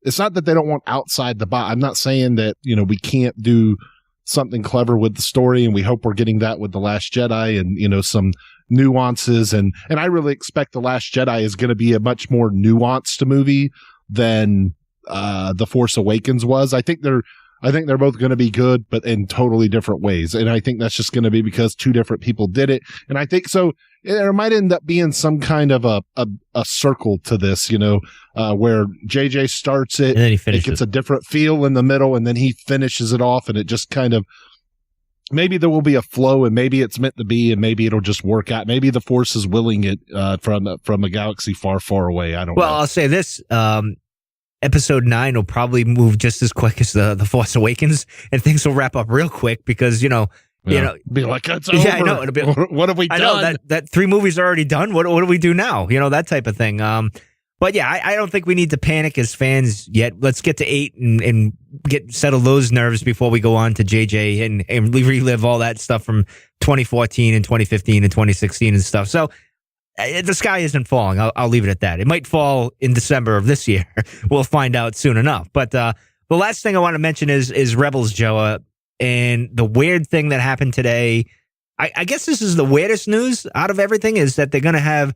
it's not that they don't want outside the box. I'm not saying that, we can't do something clever with the story, and we hope we're getting that with The Last Jedi, and some nuances, and I really expect The Last Jedi is going to be a much more nuanced movie than The Force Awakens was. I think they're both going to be good, but in totally different ways, and I think that's just going to be because two different people did it. And I think so there might end up being some kind of a circle to this, where JJ starts it, and then he finishes. It gets a different feel in the middle, and then he finishes it off, and it just kind of, maybe there will be a flow, and maybe it's meant to be, and maybe it'll just work out. Maybe the Force is willing it from a galaxy far, far away. I don't know. Well, I'll say this. Episode 9 will probably move just as quick as the Force Awakens, and things will wrap up real quick because, be like, it's over. Yeah, I know. It'll be, what have we done? I know that 3 movies are already done. What do we do now? That type of thing. But yeah, I don't think we need to panic as fans yet. Let's get to 8 and settle those nerves before we go on to JJ and relive all that stuff from 2014 and 2015 and 2016 and stuff. So the sky isn't falling. I'll leave it at that. It might fall in December of this year. We'll find out soon enough. But the last thing I want to mention is Rebels, Joa, and the weird thing that happened today. I guess this is the weirdest news out of everything, is that they're going to have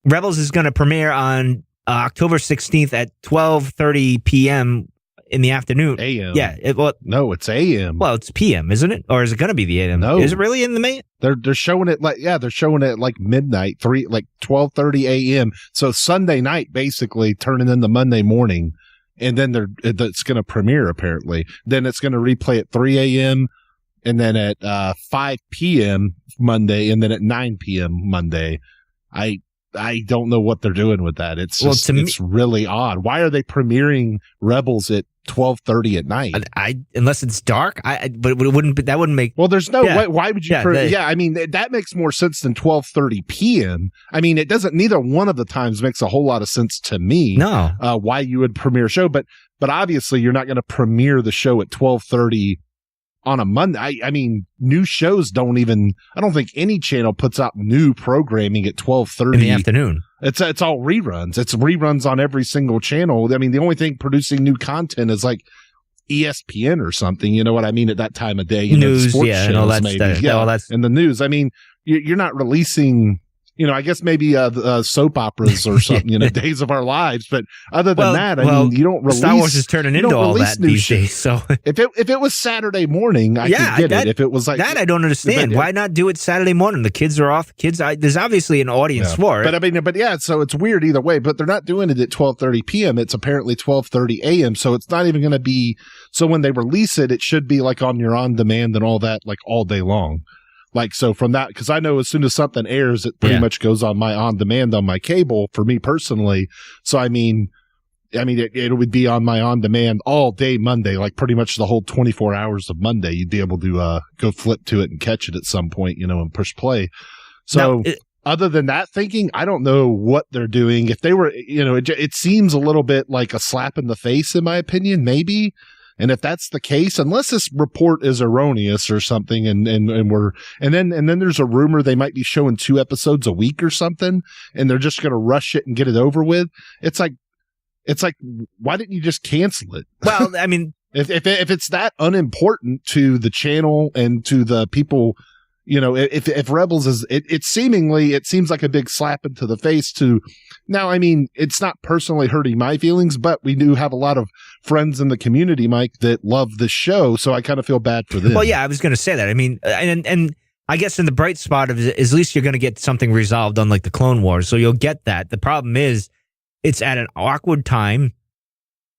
Rebels is going to premiere on October 16th at 12:30 p.m. in the afternoon. A.M. Yeah. No, it's A.M. Well, it's P.M., isn't it? Or is it going to be the A.M.? No. Is it really in the May? They're showing it they're showing it like midnight, 12:30 a.m. So Sunday night, basically turning into Monday morning, and then it's going to premiere apparently. Then it's going to replay at 3 a.m. and then at 5 p.m. Monday, and then at 9 p.m. Monday. I don't know what they're doing with that. It's just, it's really odd. Why are they premiering Rebels at 12:30 at night? Unless it's dark, but it wouldn't. That wouldn't make. Well, there's no way. Why would you? I mean, that makes more sense than 12:30 p.m. I mean, it doesn't. Neither one of the times makes a whole lot of sense to me. No, why you would premiere a show, but obviously you're not going to premiere the show at 12:30 on a Monday. I mean, new shows don't even. I don't think any channel puts out new programming at 12:30 in the afternoon. It's all reruns. It's reruns on every single channel. I mean, the only thing producing new content is like ESPN or something. You know what I mean? At that time of day, news, sports yeah, channels, and all that maybe, stuff. yeah, all that's and the news. I mean, you're not releasing. You know, I guess maybe soap operas or something, you know, Days of Our Lives. But other than that, I mean, you don't release. Star Wars is turning into all that these days. So if it was Saturday morning, I could get it. If it was like that, I don't understand. Why not do it Saturday morning? The kids are off. There's obviously an audience for it. But I mean, so it's weird either way. But they're not doing it at 12:30 p.m. It's apparently 12:30 a.m. So it's not even going to be. So when they release it, it should be like on your on demand and all that, like all day long. Like, so from that, because I know as soon as something airs, it pretty much goes on my on demand on my cable for me personally. So, I mean, it would be on my on demand all day Monday, like pretty much the whole 24 hours of Monday. You'd be able to go flip to it and catch it at some point, you know, and push play. So, other than that thinking, I don't know what they're doing. If they were, you know, it seems a little bit like a slap in the face, in my opinion, maybe. And if that's the case, unless this report is erroneous or something, and then there's a rumor they might be showing 2 episodes a week or something, and they're just going to rush it and get it over with. It's like, why didn't you just cancel it? Well, I mean, if it's that unimportant to the channel and to the people, you know, if Rebels is, it seems like a big slap into the face to. Now, I mean, it's not personally hurting my feelings, but we do have a lot of friends in the community, Mike, that love the show, so I kind of feel bad for them. Well, yeah, I was going to say that. I mean, and I guess in the bright spot of it, at least you're going to get something resolved on like the Clone Wars, so you'll get that. The problem is, it's at an awkward time.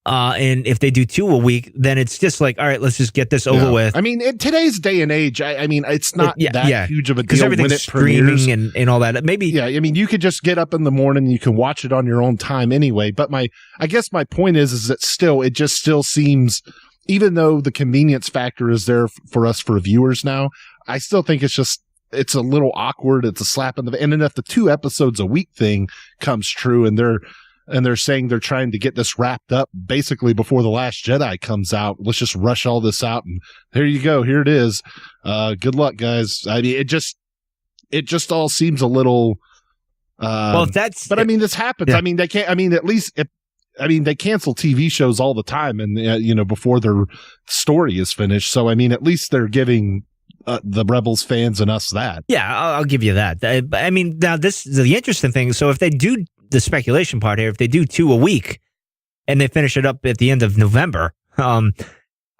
And if they do 2 a week, then it's just like, all right, let's just get this over with. I mean, in today's day and age, I mean, it's not that huge of a deal because everything's streaming and all that. Maybe, yeah. I mean, you could just get up in the morning and you can watch it on your own time anyway. But I guess my point is that it just still seems, even though the convenience factor is there for us for viewers now, I still think it's a little awkward. It's a slap in the, and then if the 2 episodes a week thing comes true and they're saying they're trying to get this wrapped up basically before The Last Jedi comes out. Let's just rush all this out, and there you go. Here it is. Good luck, guys. I mean, it just all seems a little. Well, but I mean, this happens. Yeah. I mean, they can't. I mean, at least they cancel TV shows all the time, and you know, before their story is finished. So I mean, at least they're giving the Rebels fans and us that. Yeah, I'll give you that. I mean, now this is the interesting thing. So if they do. The speculation part here, if they do 2 a week and they finish it up at the end of November, I'm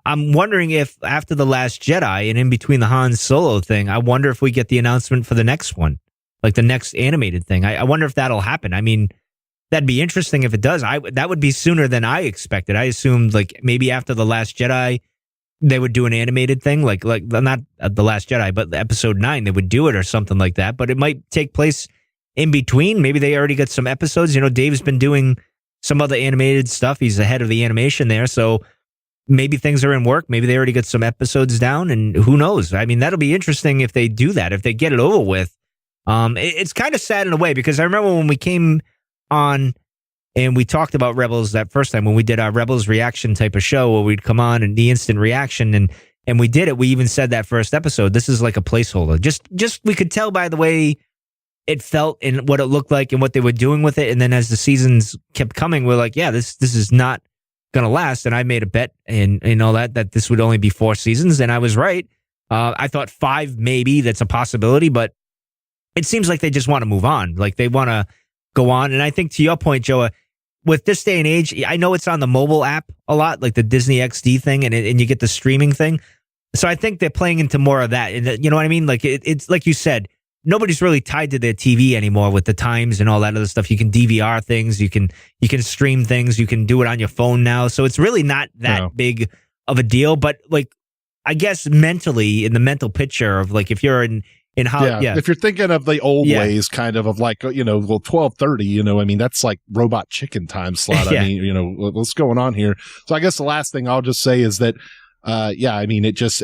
wondering if after The Last Jedi and in between the Han Solo thing, I wonder if we get the announcement for the next one, like the next animated thing. I wonder if that'll happen. I mean, that'd be interesting if it does. That would be sooner than I expected. I assumed like maybe after The Last Jedi, they would do an animated thing, like not The Last Jedi, but Episode 9, they would do it or something like that. But it might take place in between. Maybe they already got some episodes. You know, Dave's been doing some other animated stuff. He's the head of the animation there. So maybe things are in work. Maybe they already got some episodes down, and who knows? I mean, that'll be interesting if they do that, if they get it over with. It's kind of sad in a way, because I remember when we came on and we talked about Rebels that first time when we did our Rebels reaction type of show where we'd come on and the instant reaction and we did it. We even said that first episode, this is like a placeholder. Just we could tell by the way it felt and what it looked like and what they were doing with it. And then as the seasons kept coming, we're like, yeah, this is not going to last. And I made a bet and all that this would only be 4 seasons. And I was right. I thought 5, maybe that's a possibility, but it seems like they just want to move on. Like they want to go on. And I think to your point, Joa, with this day and age, I know it's on the mobile app a lot, like the Disney XD thing, and you get the streaming thing. So I think they're playing into more of that. And you know what I mean? Like it's like you said, nobody's really tied to their TV anymore with the times and all that other stuff. You can DVR things, you can stream things, you can do it on your phone now. So it's really not that big of a deal. But like, I guess mentally, in the mental picture of like, if you're in how, yeah. If you're thinking of the old Yeah. ways, kind of like, 12:30, I mean, that's like robot chicken time slot. Yeah. I mean, what's going on here? So I guess the last thing I'll just say is that, I mean, it just,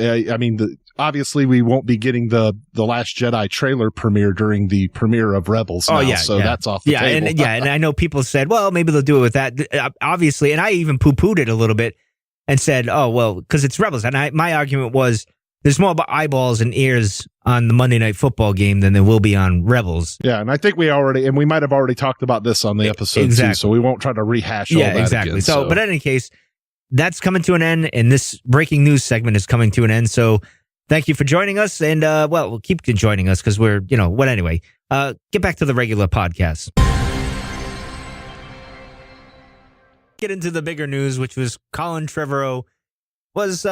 obviously we won't be getting the Last Jedi trailer premiere during the premiere of Rebels now. So that's off the table. And I know people said, well, maybe they'll do it with that. Obviously, and I even poo-pooed it a little bit and said, oh, well, because it's Rebels. And my argument was, there's more eyeballs and ears on the Monday Night Football game than there will be on Rebels. Yeah, and I think we might have already talked about this on the episode too, so we won't try to rehash all that exactly. again. But in any case, that's coming to an end, and this breaking news segment is coming to an end. So thank you for joining us, and we'll keep joining us because we're, anyway. Get back to the regular podcast. Get into the bigger news, which was Colin Trevorrow was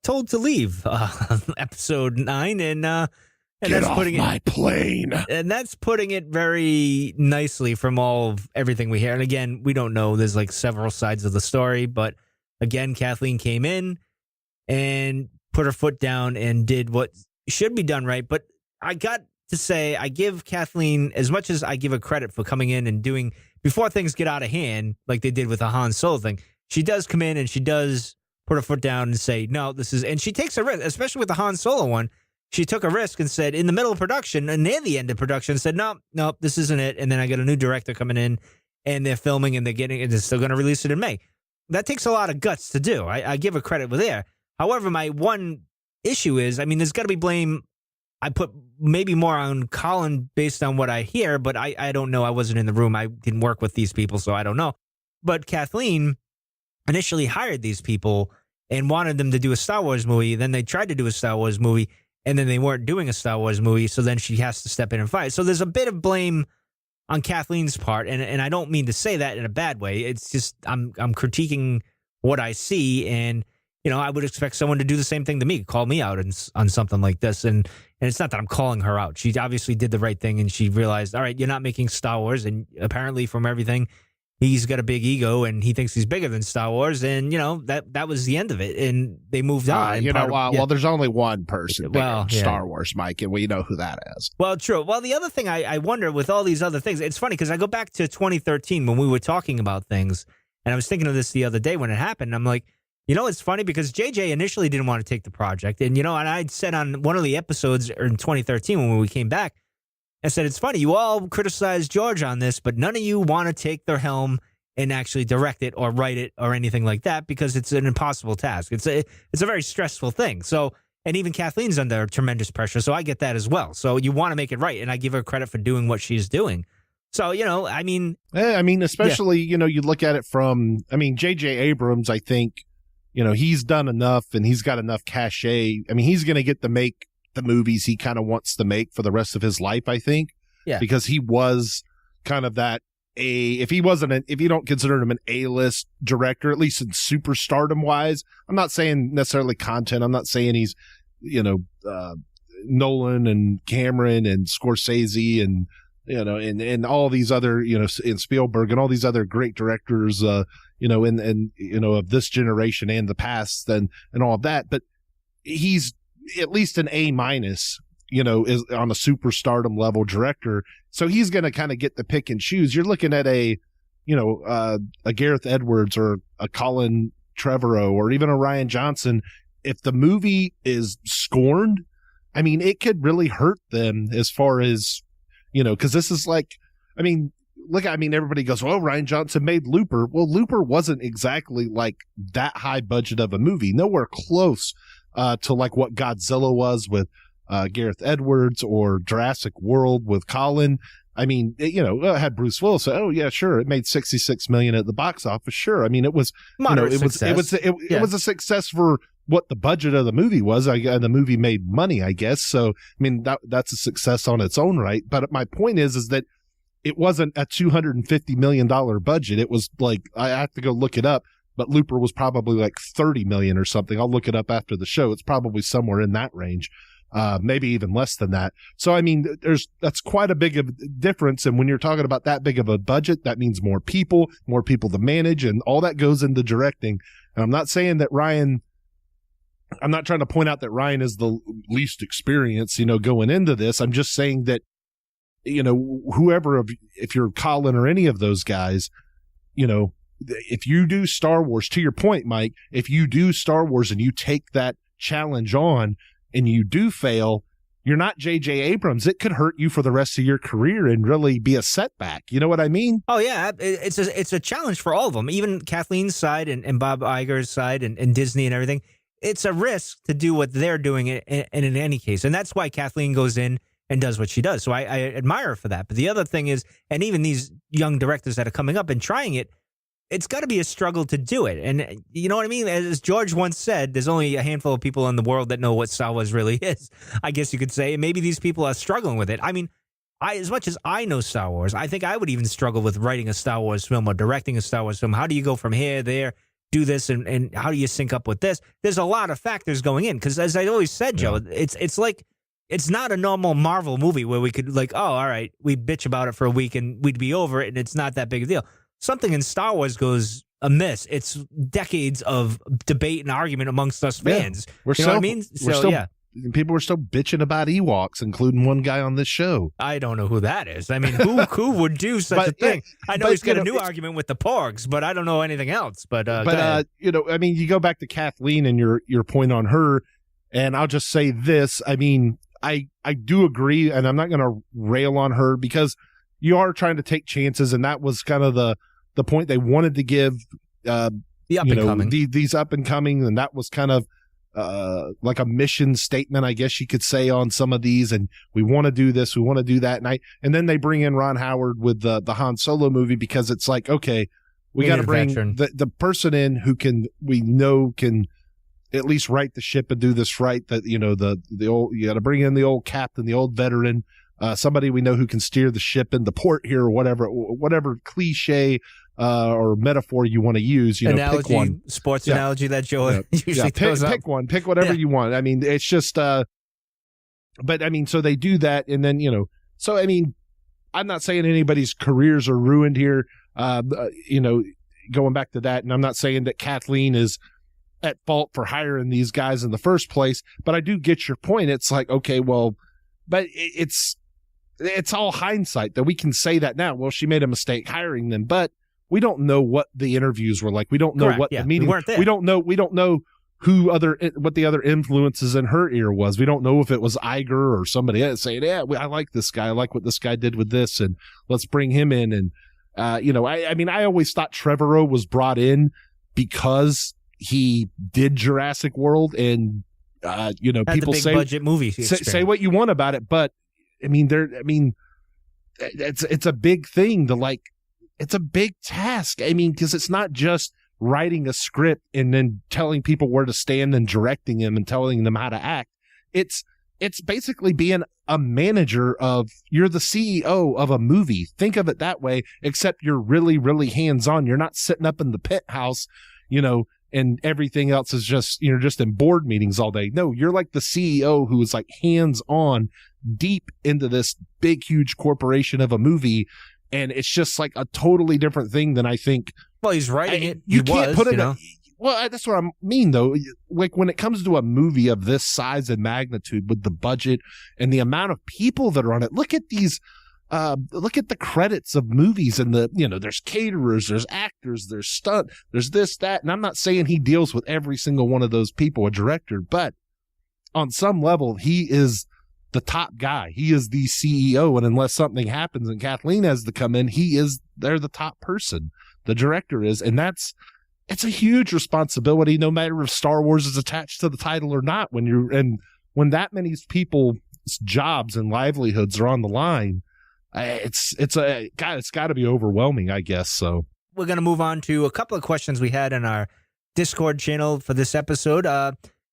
told to leave episode 9, and Get that's off putting my plane. And that's putting it very nicely from all of everything we hear. And again, we don't know. There's like several sides of the story, but again, Kathleen came in and put her foot down and did what should be done right. But I got to say, I give Kathleen, as much as I give her credit for coming in and doing, before things get out of hand, like they did with the Han Solo thing, she does come in and she does put her foot down and say, no, this is, and she takes a risk, especially with the Han Solo one. She took a risk and said, in the middle of production and near the end of production, said, no, this isn't it. And then I got a new director coming in and they're filming and they're still going to release it in May. That takes a lot of guts to do. I give her credit with there. However, my one issue is, I mean, there's got to be blame. I put maybe more on Colin based on what I hear, but I don't know. I wasn't in the room. I didn't work with these people, so I don't know. But Kathleen initially hired these people and wanted them to do a Star Wars movie. Then they tried to do a Star Wars movie, and then they weren't doing a Star Wars movie, so then she has to step in and fight. So there's a bit of blame on Kathleen's part, and I don't mean to say that in a bad way. It's just I'm critiquing what I see, and I would expect someone to do the same thing to me, call me out on something like this. And it's not that I'm calling her out. She obviously did the right thing, and she realized, all right, you're not making Star Wars, and apparently from everything, he's got a big ego, and he thinks he's bigger than Star Wars, and that was the end of it, and they moved on. Well, there's only one person bigger than Star Wars, Mike, and we know who that is. Well, true. Well, the other thing I wonder with all these other things, it's funny because I go back to 2013 when we were talking about things, and I was thinking of this the other day when it happened. I'm like, it's funny because JJ initially didn't want to take the project, and and I'd said on one of the episodes in 2013 when we came back, I said, it's funny, you all criticized George on this, but none of you want to take their helm and actually direct it or write it or anything like that because it's an impossible task. It's a very stressful thing. So, and even Kathleen's under tremendous pressure, so I get that as well. So you want to make it right, and I give her credit for doing what she's doing. So, I mean... especially, you look at it from, J.J. Abrams, I think, he's done enough and he's got enough cachet. I mean, he's going to get to make the movies he kind of wants to make for the rest of his life, I think. Yeah. Because he was kind of that if you don't consider him an A-list director, at least in superstardom wise, I'm not saying necessarily content. I'm not saying he's, Nolan and Cameron and Scorsese and, and all these other, and Spielberg and all these other great directors, of this generation and the past and all of that. But he's at least an A-, is on a superstardom level director. So he's going to kind of get the pick and choose. You're looking at a Gareth Edwards or a Colin Trevorrow or even a Rian Johnson. If the movie is scorned, I mean, it could really hurt them as far as, because this is like, everybody goes, well, Rian Johnson made Looper. Well, Looper wasn't exactly like that high budget of a movie. Nowhere close to like what Godzilla was with Gareth Edwards or Jurassic World with Colin. I mean, it had Bruce Willis say, "Oh yeah, sure, it made $66 million at the box office." Sure, I mean, it was it was a success for what the budget of the movie was. And the movie made money, I guess. So, I mean, that's a success on its own right. But my point is that it wasn't a $250 million budget. It was like, I have to go look it up, but Looper was probably like 30 million or something. I'll look it up after the show. It's probably somewhere in that range. Maybe even less than that. So, I mean, that's quite a big of difference. And when you're talking about that big of a budget, that means more people to manage, and all that goes into directing. And I'm not saying that Rian I'm not trying to point out that Ryan is the least experienced, going into this. I'm just saying that, if you're Colin or any of those guys, if you do Star Wars, to your point, Mike, if you do Star Wars and you take that challenge on and you do fail, you're not J.J. Abrams. It could hurt you for the rest of your career and really be a setback. You know what I mean? Oh, yeah. It's a challenge for all of them, even Kathleen's side and Bob Iger's side and Disney and everything. It's a risk to do what they're doing in any case. And that's why Kathleen goes in and does what she does. So I admire her for that. But the other thing is, and even these young directors that are coming up and trying it, it's got to be a struggle to do it. And you know what I mean? As George once said, there's only a handful of people in the world that know what Star Wars really is, I guess you could say. And maybe these people are struggling with it. I mean, as much as I know Star Wars, I think I would even struggle with writing a Star Wars film or directing a Star Wars film. How do you go from here, there, do this, and how do you sync up with this? There's a lot of factors going in. Because as I always said, Joe, it's like, it's not a normal Marvel movie where we could all right, we bitch about it for a week and we'd be over it and it's not that big a deal. Something in Star Wars goes amiss. It's decades of debate and argument amongst us fans. Know what I mean? People were still bitching about Ewoks, including one guy on this show. I don't know who that is. I mean, who would do such a thing? I know he's got a new argument with the Porgs, but I don't know anything else. But you go back to Kathleen and your point on her, and I'll just say this. I mean, I do agree, and I'm not going to rail on her because you are trying to take chances, and that was kind of the point they wanted to give these up and coming, and that was kind of like a mission statement, I guess you could say, on some of these. And we want to do this, we want to do that, and then they bring in Ron Howard with the Han Solo movie because it's like, okay, we got to bring the person in who can at least right the ship and do this right. That the old, you got to bring in the old captain, the old veteran, somebody we know who can steer the ship into port here, or whatever cliche or metaphor you want to use. Analogy, pick one. Sports analogy that Joe usually throws up. Pick one, pick whatever you want. I mean, it's just, but I mean, so they do that, and then so I mean, I'm not saying anybody's careers are ruined here. Going back to that, and I'm not saying that Kathleen is at fault for hiring these guys in the first place, but I do get your point. It's like, okay, well, but it's all hindsight that we can say that now. Well, she made a mistake hiring them, but we don't know what the interviews were like. We don't know what the meeting. We don't know what the other influences in her ear was. We don't know if it was Iger or somebody else saying, "Yeah, I like this guy. I like what this guy did with this, and let's bring him in." And I mean, I always thought Trevorrow was brought in because he did Jurassic World, and people say budget movie. Say what you want about it, but I mean, it's a big thing to it's a big task. I mean, because it's not just writing a script and then telling people where to stand and directing them and telling them how to act. It's basically being a manager you're the CEO of a movie. Think of it that way, except you're really, really hands-on. You're not sitting up in the penthouse, and everything else is just, just in board meetings all day. No, you're like the CEO who is like hands-on deep into this big, huge corporation of a movie. And it's just like a totally different thing than I think. Well, he's writing it. You can't put it. Well, that's what I mean, though. Like when it comes to a movie of this size and magnitude, with the budget and the amount of people that are on it, look at these. Look at the credits of movies, and there's caterers, there's actors, there's stunt, there's this, that. And I'm not saying he deals with every single one of those people, a director, but on some level, he is the top guy. He is the CEO, and unless something happens and Kathleen has to come in, they're the top person. The director is, and it's a huge responsibility, no matter if Star Wars is attached to the title or not. When that many people's jobs and livelihoods are on the line, it's got to be overwhelming, I guess. So we're going to move on to a couple of questions we had in our Discord channel for this episode.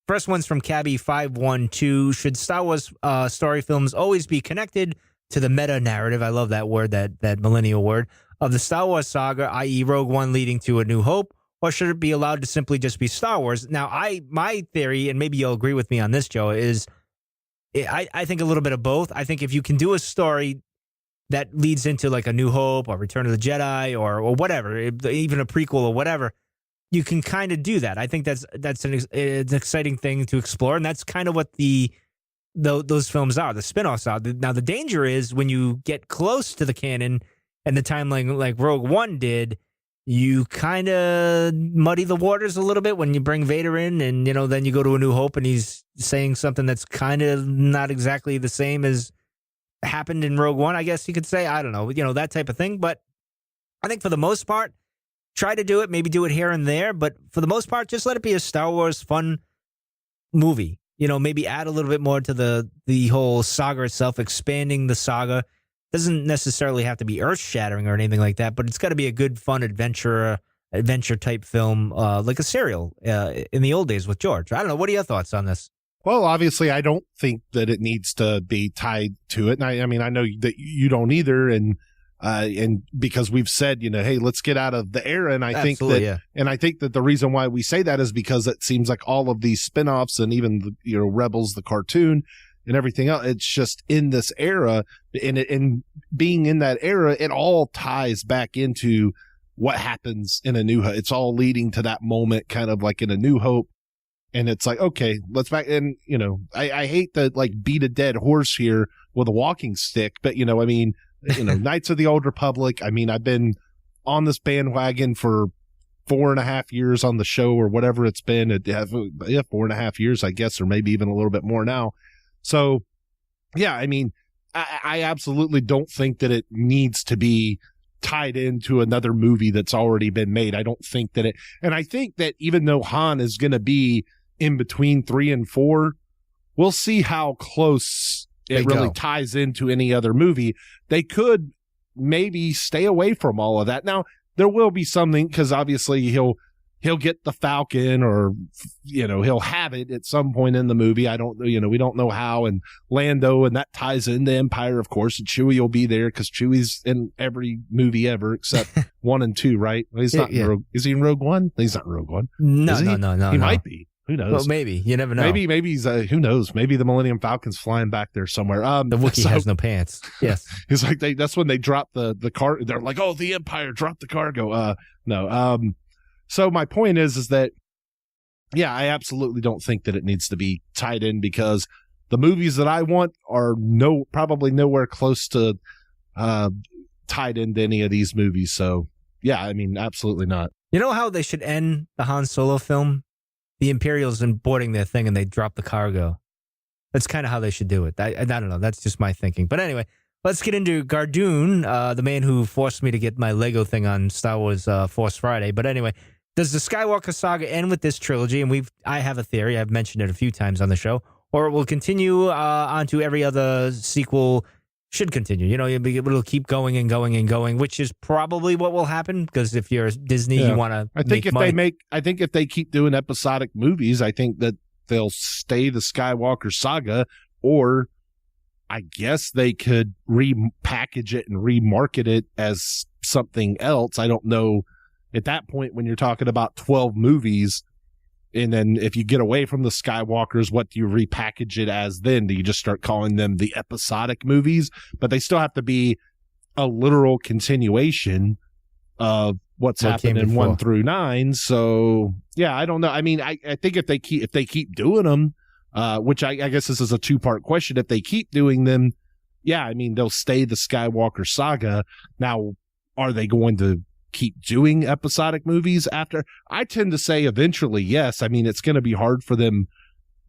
First one's from Cabby512. Should Star Wars story films always be connected to the meta narrative? I love that word, that millennial word, of the Star Wars saga, i.e. Rogue One leading to A New Hope, or should it be allowed to simply just be Star Wars? Now, my theory, and maybe you'll agree with me on this, Joe, is I think a little bit of both. I think if you can do a story that leads into like A New Hope or Return of the Jedi or whatever, even a prequel or whatever, you can kind of do that. I think that's an exciting thing to explore, and that's kind of what those films are. The spinoffs are. Now the danger is when you get close to the canon and the timeline, like Rogue One did, you kind of muddy the waters a little bit when you bring Vader in, and then you go to A New Hope and he's saying something that's kind of not exactly the same as happened in Rogue One, I guess you could say. I don't know, that type of thing. But I think for the most part, try to do it, maybe do it here and there, but for the most part, just let it be a Star Wars fun movie. Maybe add a little bit more to the whole saga itself, expanding the saga. Doesn't necessarily have to be earth-shattering or anything like that, but it's got to be a good, fun adventure type film, like a serial in the old days with George. I don't know. What are your thoughts on this? Well, obviously, I don't think that it needs to be tied to it. And I mean, I know that you don't either. And because we've said, hey, let's get out of the era. And I think that the reason why we say that is because it seems like all of these spinoffs and even Rebels, the cartoon and everything else, it's just in this era, and being in that era, it all ties back into what happens in A New Hope. It's all leading to that moment, kind of like in A New Hope. And it's like, okay, let's back. And, I hate to like beat a dead horse here with a walking stick, but I mean, Knights of the Old Republic. I mean, I've been on this bandwagon for 4.5 years on the show or whatever it's been. 4.5 years, I guess, or maybe even a little bit more now. So, yeah, I mean, I absolutely don't think that it needs to be tied into another movie that's already been made. I don't think that and I think that even though Han is going to be in between 3 and 4, we'll see how close it really ties into any other movie. They could maybe stay away from all of that. Now, there will be something, because obviously he'll get the Falcon, or he'll have it at some point in the movie. I don't we don't know how, and Lando, and that ties into Empire, of course, and Chewie will be there because Chewie's in every movie ever except 1 and 2, right? He's not in Rogue. Is he in Rogue One? He's not in Rogue One. No. He might be. Who knows? Well, maybe. You never know. Maybe he's, who knows? Maybe the Millennium Falcon's flying back there somewhere. The Wookiee has no pants. Yes. It's like that's when they drop the car. They're like, oh, the Empire dropped the cargo. No. So my point is that, yeah, I absolutely don't think that it needs to be tied in, because the movies that I want are probably nowhere close to tied into any of these movies. So, yeah, I mean, absolutely not. You know how they should end the Han Solo film? The Imperials in boarding their thing and they drop the cargo. That's kind of how they should do it. I don't know. That's just my thinking. But anyway, let's get into Gardoon, the man who forced me to get my Lego thing on Star Wars Force Friday. But anyway, does the Skywalker saga end with this trilogy? And I have a theory. I've mentioned it a few times on the show. Or it will continue on to every other sequel. Should continue. It'll keep going and going and going, which is probably what will happen, because if you're Disney, you want to. I think if they keep doing episodic movies, I think that they'll stay the Skywalker saga, or I guess they could repackage it and remarket it as something else. I don't know. At that point, when you're talking about 12 movies, and then if you get away from the Skywalkers, what do you repackage it as then? Do you just start calling them the episodic movies? But they still have to be a literal continuation of what's happened in 1 through 9. So, yeah, I don't know. I mean, I think if they keep doing them, which I guess this is a 2-part question. If they keep doing them, yeah, I mean, they'll stay the Skywalker saga. Now, are they going to keep doing episodic movies after? I tend to say eventually, yes. I mean, it's going to be hard for them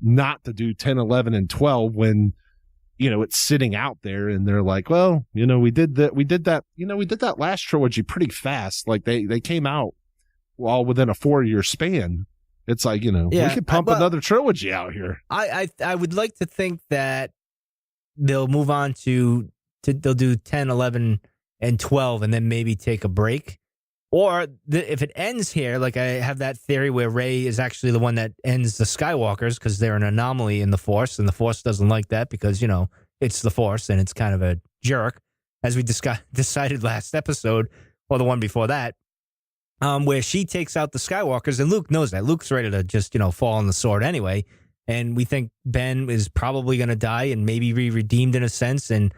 not to do 10, 11, and 12 when, it's sitting out there and they're like, well, we did that last trilogy pretty fast. Like they came out all within a 4-year span. It's like, we could pump another trilogy out here. I would like to think that they'll move on to they'll do 10, 11, and 12 and then maybe take a break. Or if it ends here, like I have that theory where Rey is actually the one that ends the Skywalkers because they're an anomaly in the Force, and the Force doesn't like that because, it's the Force and it's kind of a jerk, as we decided last episode, or the one before that, where she takes out the Skywalkers, and Luke knows that. Luke's ready to just, fall on the sword anyway, and we think Ben is probably going to die and maybe be redeemed in a sense, and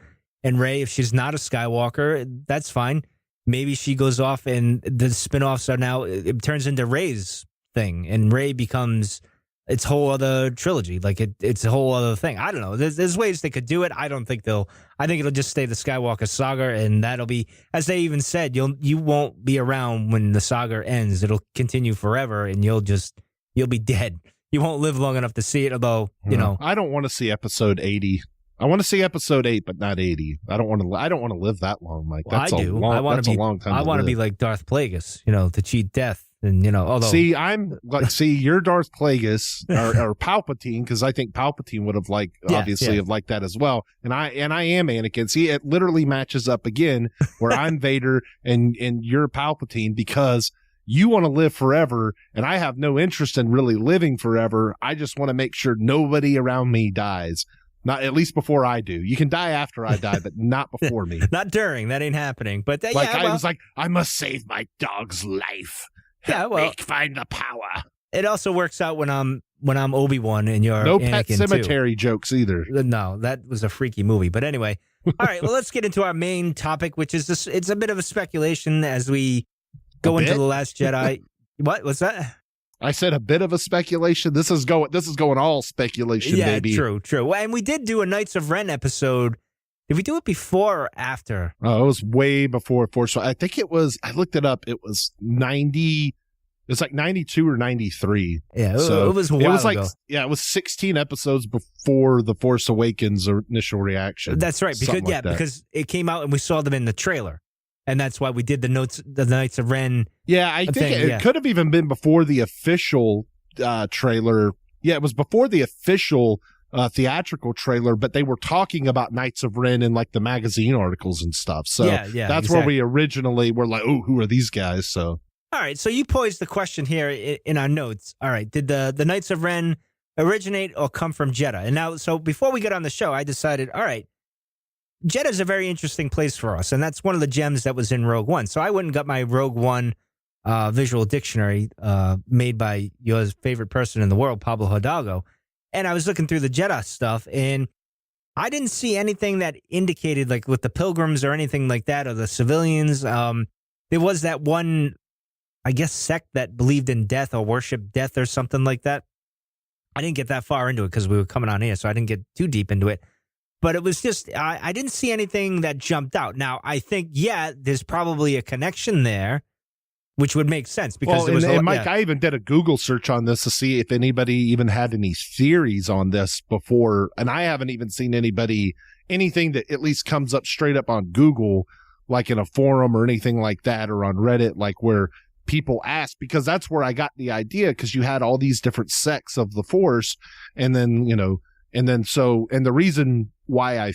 Rey, if she's not a Skywalker, that's fine. maybe she goes off and the spinoffs are now, it turns into Rey's thing, and Rey becomes its whole other trilogy. Like it's a whole other thing. I don't know. There's ways they could do it. I don't think I think it'll just stay the Skywalker saga, and that'll be, as they even said, you won't be around when the saga ends. It'll continue forever, and you'll be dead. You won't live long enough to see it, although, I don't want to see episode 80. I want to see episode 8, but not 80. I don't want to live that long, Mike. Well, that's I do. A I long time. I want to be like Darth Plagueis, to cheat death. And, although. See, you're Darth Plagueis or Palpatine, because I think Palpatine would have have liked that as well. And I am Anakin. See, it literally matches up again where I'm Vader and you're Palpatine, because you want to live forever, and I have no interest in really living forever. I just want to make sure nobody around me dies. Not at least before I do. You can die after I die, but not before me. Not during. That ain't happening. But I was like, I must save my dog's life. Find the power. It also works out when I'm Obi-Wan and you're no Anakin Pet Cemetery jokes either. No, that was a freaky movie. But anyway, all right. Well, let's get into our main topic, which is this. It's a bit of a speculation as we go into The Last Jedi. What was that? I said a bit of a speculation. This is going all speculation, baby. Yeah, true. Well, and we did do a Knights of Ren episode. Did we do it before or after? Oh, it was way before Force. I think it was. I looked it up. It was 90. It's like 92 or 93. Yeah, it was a while ago. It was 16 episodes before The Force Awakens initial reaction. That's right. Because it came out and we saw them in the trailer. And that's why we did the Knights of Ren. Yeah, I think it could have even been before the official trailer. Yeah, it was before the official theatrical trailer, but they were talking about Knights of Ren in like the magazine articles and stuff. So that's where we originally were like, oh, who are these guys? So all right, so you posed the question here in our notes. All right, did the Knights of Ren originate or come from Jeddah? And now, so before we get on the show, I decided, all right, Jeddah is a very interesting place for us, and that's one of the gems that was in Rogue One. So I went and got my Rogue One visual dictionary made by your favorite person in the world, Pablo Hidalgo, and I was looking through the Jeddah stuff, and I didn't see anything that indicated, like with the pilgrims or anything like that, or the civilians. There was that one, I guess, sect that believed in death or worshiped death or something like that. I didn't get that far into it because we were coming on here, so I didn't get too deep into it. But it was just, I didn't see anything that jumped out. Now, I think, there's probably a connection there, which would make sense. Because Mike, I even did a Google search on this to see if anybody even had any theories on this before. And I haven't even seen anything that at least comes up straight up on Google, like in a forum or anything like that, or on Reddit, like where people ask, because that's where I got the idea, because you had all these different sects of the Force. And then, the reason why I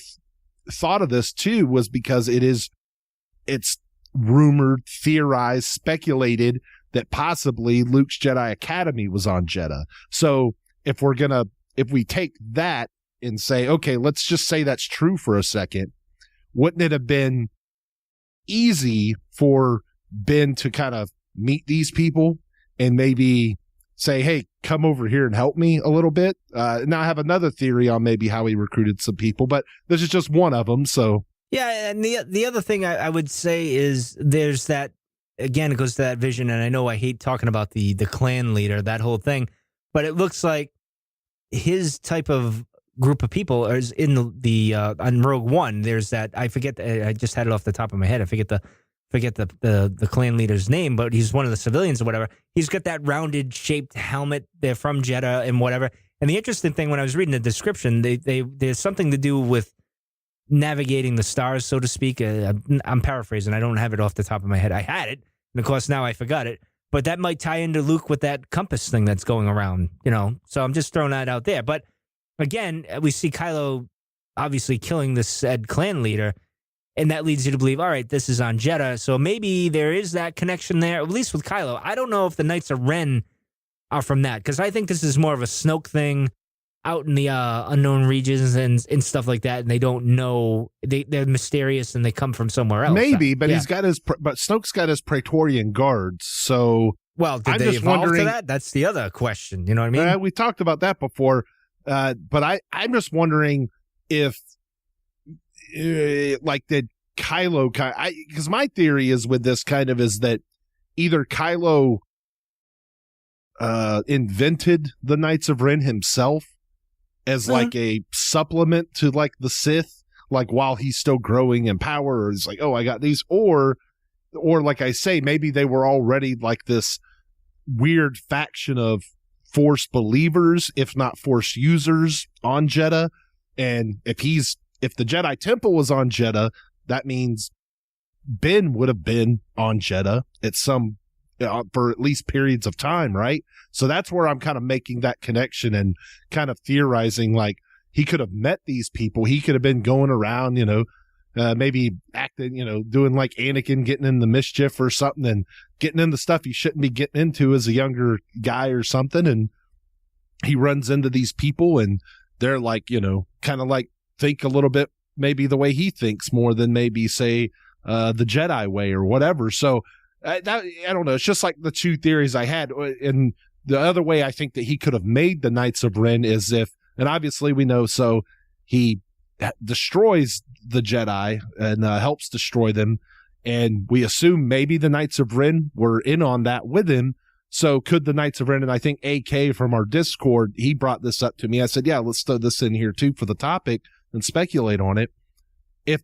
thought of this too was because it's rumored, theorized, speculated that possibly Luke's Jedi Academy was on Jeddah. So if we take that and say, okay, let's just say that's true for a second, wouldn't it have been easy for Ben to kind of meet these people and maybe say, hey, come over here and help me a little bit? Now I have another theory on maybe how he recruited some people, but this is just one of them. So yeah, and the other thing I would say is there's that, again, it goes to that vision, and I know I hate talking about the clan leader, that whole thing, but it looks like his type of group of people is in the on Rogue One. There's that, I forget, I just had it off the top of my head. I forget the clan leader's name, but he's one of the civilians or whatever. He's got that rounded shaped helmet. They're from Jeddah and whatever. And the interesting thing, when I was reading the description, there's something to do with navigating the stars, so to speak. I'm paraphrasing. I don't have it off the top of my head. I had it, and of course now I forgot it. But that might tie into Luke with that compass thing that's going around, So I'm just throwing that out there. But again, we see Kylo obviously killing this said clan leader, and that leads you to believe, all right, this is on Jeddah. So maybe there is that connection there, at least with Kylo. I don't know if the Knights of Ren are from that, because I think this is more of a Snoke thing out in the unknown regions and stuff like that, and they don't know. They're mysterious, and they come from somewhere else. Maybe, but but Snoke's got his Praetorian guards, so... Well, did they evolve to that? That's the other question, you know what I mean? We talked about that before, but I'm just wondering if... did Kylo, because my theory is with this kind of is that either Kylo invented the Knights of Ren himself as like a supplement to like the Sith, like while he's still growing in power, or he's like, oh, I got these, or like I say, maybe they were already like this weird faction of Force believers, if not Force users on Jeddah. And if the Jedi Temple was on Jeddah, that means Ben would have been on Jeddah at some for at least periods of time, right? So that's where I'm kind of making that connection and kind of theorizing, like he could have met these people. He could have been going around, maybe acting, doing like Anakin, getting in the mischief or something, and getting into stuff he shouldn't be getting into as a younger guy or something. And he runs into these people, and they're like, kind of like think a little bit maybe the way he thinks more than maybe say the Jedi way or whatever. So I don't know. It's just like the two theories I had. And the other way I think that he could have made the Knights of Ren is if, and obviously we know, so he destroys the Jedi and helps destroy them. And we assume maybe the Knights of Ren were in on that with him. So could the Knights of Ren, and I think AK from our Discord, he brought this up to me. I said, yeah, let's throw this in here too for the topic and speculate on it. If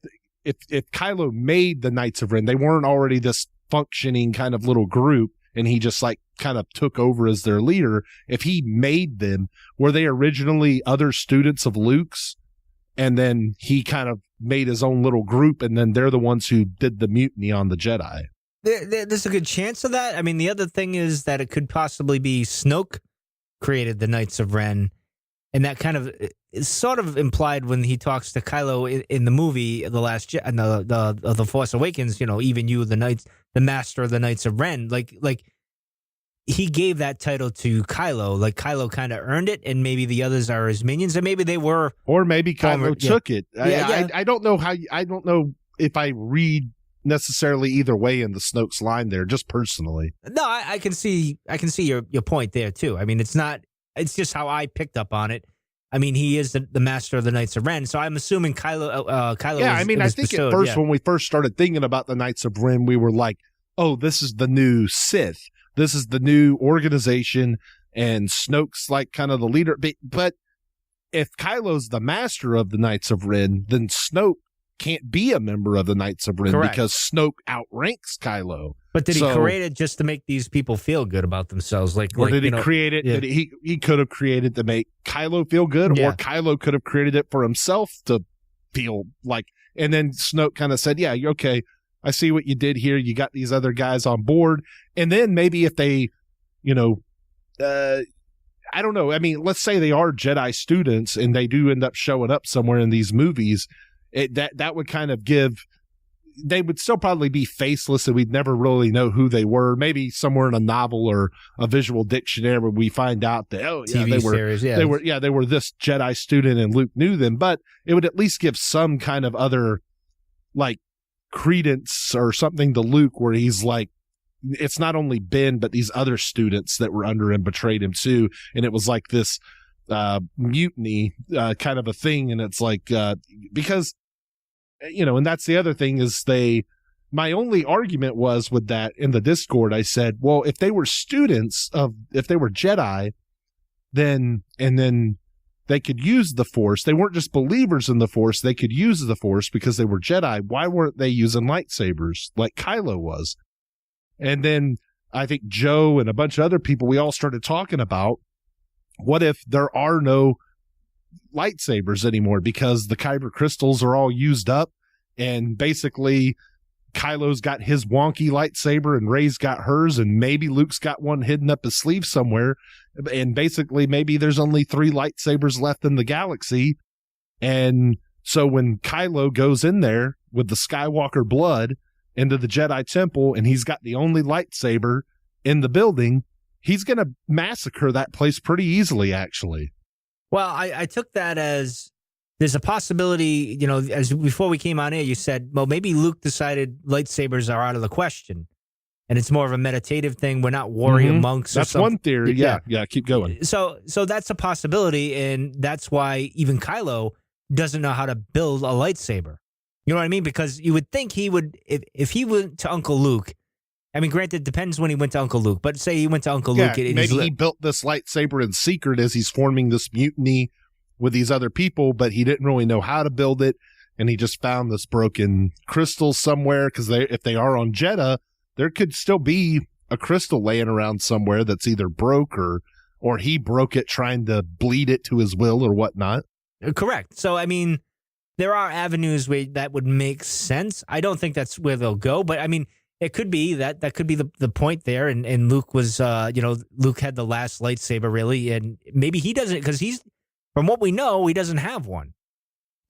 Kylo made the Knights of Ren, they weren't already this functioning kind of little group, and he just like kind of took over as their leader. If he made them, were they originally other students of Luke's, and then he kind of made his own little group, and then they're the ones who did the mutiny on the Jedi? There's a good chance of that. I mean, the other thing is that it could possibly be Snoke created the Knights of Ren, and that kind of is sort of implied when he talks to Kylo in the movie, the Force Awakens. Even you, the master of the Knights of Ren, like he gave that title to Kylo. Like Kylo kind of earned it, and maybe the others are his minions, and maybe they were, or maybe Kylo took it. Yeah. I don't know I don't know if I read necessarily either way in the Snoke's line there, just personally. No, I can see your point there too. I mean, it's just how I picked up on it. I mean, he is the master of the Knights of Ren, so I'm assuming Kylo. Yeah, I mean, I think at first when we first started thinking about the Knights of Ren, we were like, "Oh, this is the new Sith. This is the new organization," and Snoke's like kind of the leader. But if Kylo's the master of the Knights of Ren, then Snoke can't be a member of the Knights of Ren. Correct. Because Snoke outranks Kylo. But did he create it just to make these people feel good about themselves? Or did he create it? Yeah. He could have created to make Kylo feel good, or Kylo could have created it for himself to feel like. And then Snoke kind of said, "Yeah, okay, I see what you did here. You got these other guys on board." And then maybe if they, I don't know. I mean, let's say they are Jedi students and they do end up showing up somewhere in these movies. That would kind of give. They would still probably be faceless, and we'd never really know who they were. Maybe somewhere in a novel or a visual dictionary where we find out that they were this Jedi student and Luke knew them. But it would at least give some kind of other like credence or something to Luke, where he's like, it's not only Ben but these other students that were under him betrayed him too, and it was like this mutiny kind of a thing. And it's like because. And that's the other thing is my only argument was with that in the Discord. I said, well, if they were if they were Jedi, then they could use the Force. They weren't just believers in the Force. They could use the Force because they were Jedi. Why weren't they using lightsabers like Kylo was? And then I think Joe and a bunch of other people, we all started talking about what if there are no lightsabers anymore because the kyber crystals are all used up, and basically Kylo's got his wonky lightsaber and Rey's got hers, and maybe Luke's got one hidden up his sleeve somewhere, and basically maybe there's only 3 lightsabers left in the galaxy. And so when Kylo goes in there with the Skywalker blood into the Jedi Temple and he's got the only lightsaber in the building, he's going to massacre that place pretty easily, actually. Well, I took that as there's a possibility, as before we came on air, you said, well, maybe Luke decided lightsabers are out of the question, and it's more of a meditative thing. We're not warrior monks. That's one theory. Yeah, keep going. So that's a possibility, and that's why even Kylo doesn't know how to build a lightsaber, You know what I mean? Because you would think he would, if he went to Uncle Luke, I mean, granted, depends when he went to Uncle Luke, but say he went to Uncle Luke. Maybe he built this lightsaber in secret as he's forming this mutiny with these other people, but he didn't really know how to build it, and he just found this broken crystal somewhere, because if they are on Jeddah, there could still be a crystal laying around somewhere that's either broke or he broke it trying to bleed it to his will or whatnot. Correct. So, I mean, there are avenues where that would make sense. I don't think that's where they'll go, but I mean, it could be that could be the point there. And Luke was, Luke had the last lightsaber really, and maybe he doesn't, because from what we know, he doesn't have one.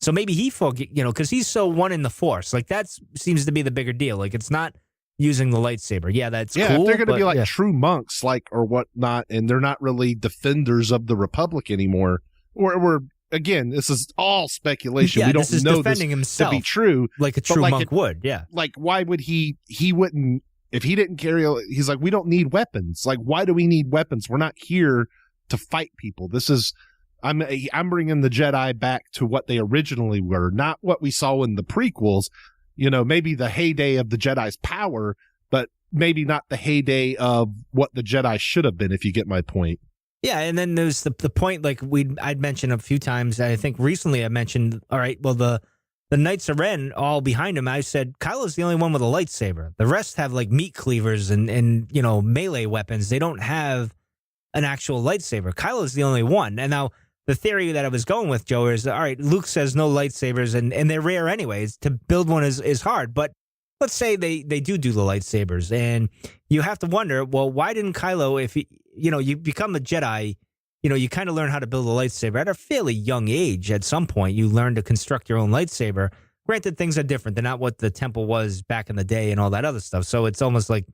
So maybe he forget, because he's so one in the Force. Like that seems to be the bigger deal. Like it's not using the lightsaber. Yeah, that's cool. If they're going to be like true monks, or whatnot, and they're not really defenders of the Republic anymore, or again, this is all speculation. We don't know this to be true, like a true monk would. Yeah, like why would he wouldn't, if he didn't carry? He's like, we don't need weapons. Like, why do we need weapons? We're not here to fight people. This is. I'm bringing the Jedi back to what they originally were, not what we saw in the prequels. Maybe the heyday of the Jedi's power, but maybe not the heyday of what the Jedi should have been, if you get my point. Yeah, and then there's the point, like I'd mentioned a few times. I think recently I mentioned, all right, well, the Knights of Ren, all behind him, I said, Kylo's the only one with a lightsaber. The rest have, like, meat cleavers and melee weapons. They don't have an actual lightsaber. Kylo's the only one. And now, the theory that I was going with, Joe, is, all right, Luke says no lightsabers, and they're rare anyways. To build one is hard. But let's say they do the lightsabers, and you have to wonder, well, why didn't Kylo, if you become a Jedi, you kind of learn how to build a lightsaber at a fairly young age. At some point, you learn to construct your own lightsaber. Granted, things are different. They're not what the temple was back in the day and all that other stuff. So it's almost like,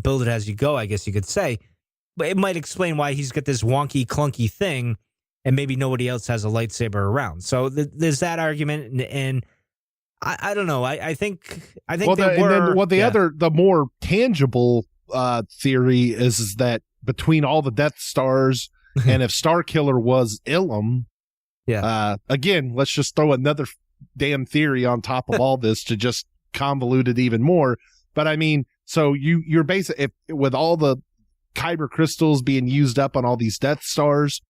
build it as you go, I guess you could say. But it might explain why he's got this wonky, clunky thing, and maybe nobody else has a lightsaber around. So there's that argument, and I don't know. I think the more tangible theory is that between all the Death Stars and if Starkiller was Ilum, again, let's just throw another damn theory on top of all this to just convolute it even more. But I mean, so you're basically, with all the Kyber crystals being used up on all these Death Stars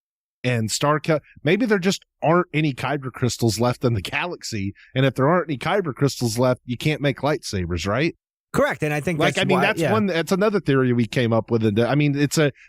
and Starkiller, maybe there just aren't any Kyber crystals left in the galaxy, and if there aren't any Kyber crystals left, you can't make lightsabers, right? Correct, and I think that's another theory we came up with. I mean,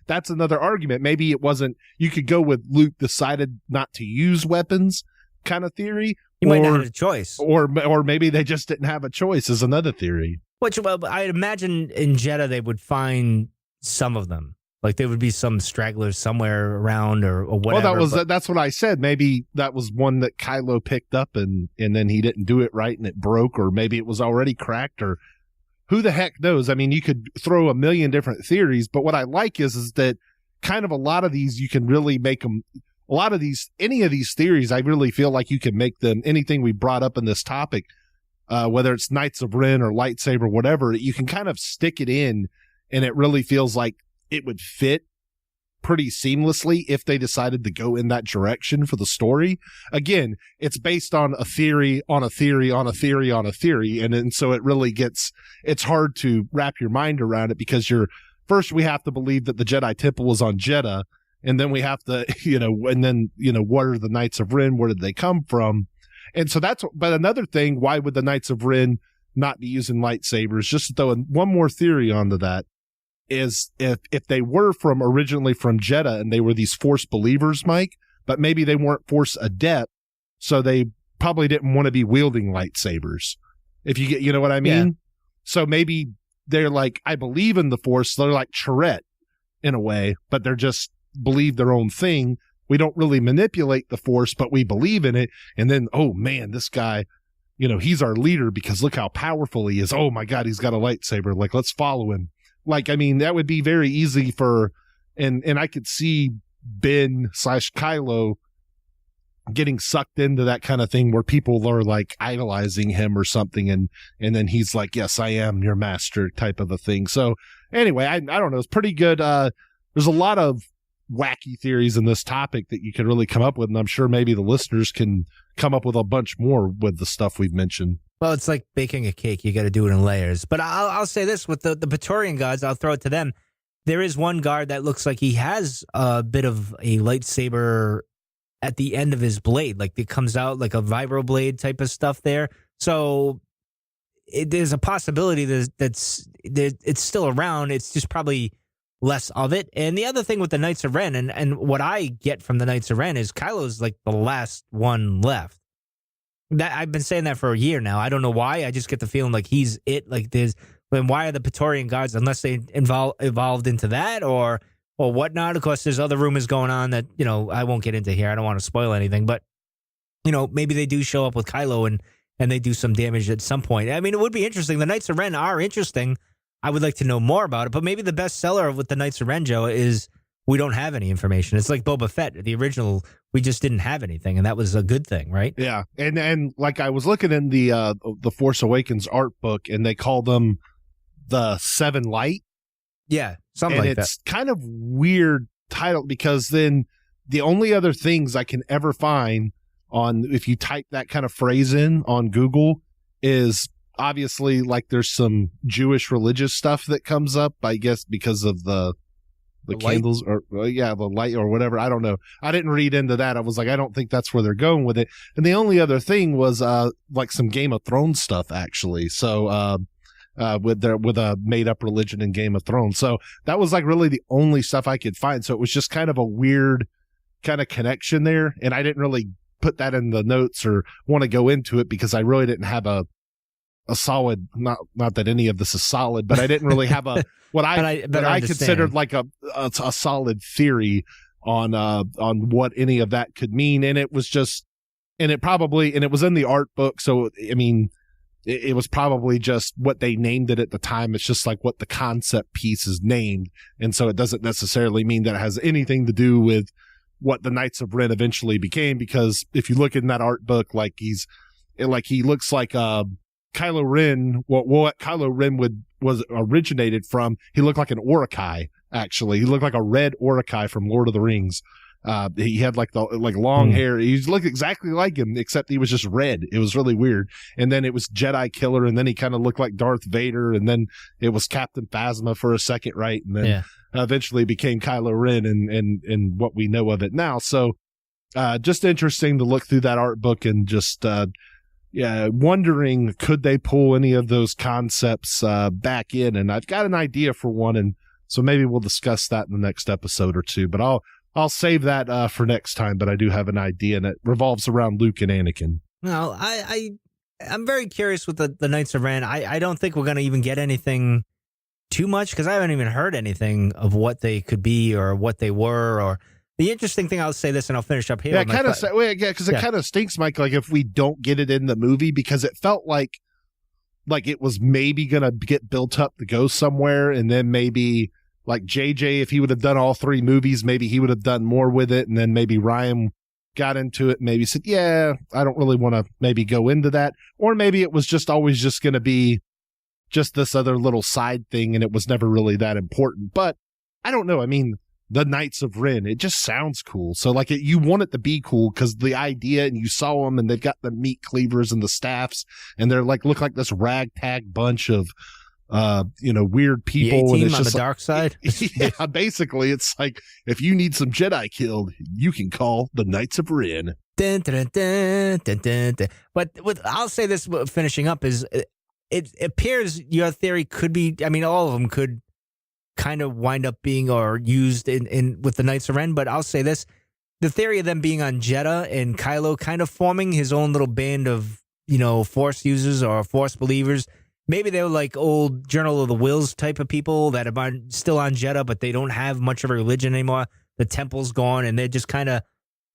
that's another argument. Maybe it wasn't. You could go with Luke decided not to use weapons kind of theory. He might not have a choice, or maybe they just didn't have a choice. Is another theory. Which, well, I imagine in Jeddah they would find some of them. Like there would be some stragglers somewhere around or whatever. Well, that's what I said. Maybe that was one that Kylo picked up and then he didn't do it right and it broke, or maybe it was already cracked, or who the heck knows? I mean, you could throw a million different theories, but what I like is that kind of a lot of these you can really make them. Any of these theories, I really feel like you can make them. Anything we brought up in this topic, whether it's Knights of Ren or lightsaber, whatever, you can kind of stick it in, and it really feels like it would fit pretty seamlessly if they decided to go in that direction for the story. Again, it's based on a theory on a theory on a theory on a theory. And so it really it's hard to wrap your mind around it, because first we have to believe that the Jedi Temple was on Jeddah. And then we have to, what are the Knights of Ren? Where did they come from? And so but another thing, why would the Knights of Ren not be using lightsabers? Just to throw one more theory onto that, is if they were originally from Jeddah and they were these Force believers, Mike, but maybe they weren't Force adept, so they probably didn't want to be wielding lightsabers. If you know what I mean? Yeah. So maybe they're like, I believe in the Force. They're like Tourette in a way, but they're just believe their own thing. We don't really manipulate the Force, but we believe in it. And then, oh man, this guy, he's our leader because look how powerful he is. Oh my God, he's got a lightsaber. Like, let's follow him. Like, I mean, that would be very easy and I could see Ben/Kylo getting sucked into that kind of thing where people are like idolizing him or something. And then he's like, yes, I am your master type of a thing. So anyway, I don't know. It's pretty good. There's a lot of wacky theories in this topic that you could really come up with. And I'm sure maybe the listeners can come up with a bunch more with the stuff we've mentioned. Well, it's like baking a cake. You got to do it in layers. But I'll say this with the Praetorian guards, I'll throw it to them. There is one guard that looks like he has a bit of a lightsaber at the end of his blade. Like it comes out like a vibroblade type of stuff there. So there's a possibility it's still around. It's just probably less of it. And the other thing with the Knights of Ren, and what I get from the Knights of Ren is Kylo's like the last one left. That I've been saying that for a year now. I don't know why. I just get the feeling like he's it. Like why are the Praetorian guards, unless they evolved into that or whatnot? Of course, there's other rumors going on that, I won't get into here. I don't want to spoil anything, but maybe they do show up with Kylo and they do some damage at some point. I mean, it would be interesting. The Knights of Ren are interesting. I would like to know more about it, but maybe the best seller with the Knights of Ren, Joe, is we don't have any information. It's like Boba Fett, the original. We just didn't have anything, and that was a good thing, right? Yeah, and like I was looking in the Force Awakens art book, and they call them the Seven Light. Yeah, something like that. And it's kind of weird title because then the only other things I can ever find on if you type that kind of phrase in on Google is obviously like there's some Jewish religious stuff that comes up, I guess, because of the candles or the light or whatever. I don't know. I didn't read into that. I was like, I don't think that's where they're going with it. And the only other thing was like some Game of Thrones stuff actually. So with a made up religion in Game of Thrones. So that was like really the only stuff I could find. So it was just kind of a weird kind of connection there. And I didn't really put that in the notes or want to go into it because I really didn't have a solid, not that any of this is solid, but I didn't really have a what I considered like a solid theory on what any of that could mean. And it was just, and it was in the art book. So, I mean, it was probably just what they named it at the time. It's just like what the concept piece is named. And so it doesn't necessarily mean that it has anything to do with what the Knights of Ren eventually became. Because if you look in that art book, like he looks like Kylo Ren, what Kylo Ren was originated from, he looked like an Orokai, actually. He looked like a red Orokai from Lord of the Rings. He had like long hair. He looked exactly like him, except he was just red. It was really weird. And then it was Jedi Killer, and then he kind of looked like Darth Vader, and then it was Captain Phasma for a second, right? And then eventually became Kylo Ren and what we know of it now. So just interesting to look through that art book and just wondering could they pull any of those concepts back in. And I've got an idea for one, and so maybe we'll discuss that in the next episode or two. But I'll save that for next time. But I do have an idea, and it revolves around Luke and Anakin. Well, I'm very curious with the Knights of Ren. I don't think we're going to even get anything too much because I haven't even heard anything of what they could be or what they were. Or the interesting thing, I'll say this, and I'll finish up here. Yeah, because it kind of stinks, Mike. Like if we don't get it in the movie, because it felt like it was maybe going to get built up to go somewhere, and then maybe. Like JJ, if he would have done all three movies, maybe he would have done more with it. And then maybe Ryan got into it, maybe said, yeah, I don't really want to maybe go into that. Or maybe it was just always just going to be just this other little side thing and it was never really that important. But I don't know. I mean, the Knights of Ren, it just sounds cool. So like you want it to be cool because the idea, and you saw them and they've got the meat cleavers and the staffs and they're like, look like this ragtag bunch of weird people. The and it's on just the dark side. Yeah, basically, it's like if you need some Jedi killed, you can call the Knights of Ren. Dun, dun, dun, dun, dun, dun. But I'll say this, finishing up, is it appears your theory could be. I mean, all of them could kind of wind up being or used in with the Knights of Ren. But I'll say this: the theory of them being on Jeddah and Kylo kind of forming his own little band of Force users or Force believers. Maybe they were like old Journal of the Wills type of people that are still on Jeddah, but they don't have much of a religion anymore. The temple's gone, and they're just kind of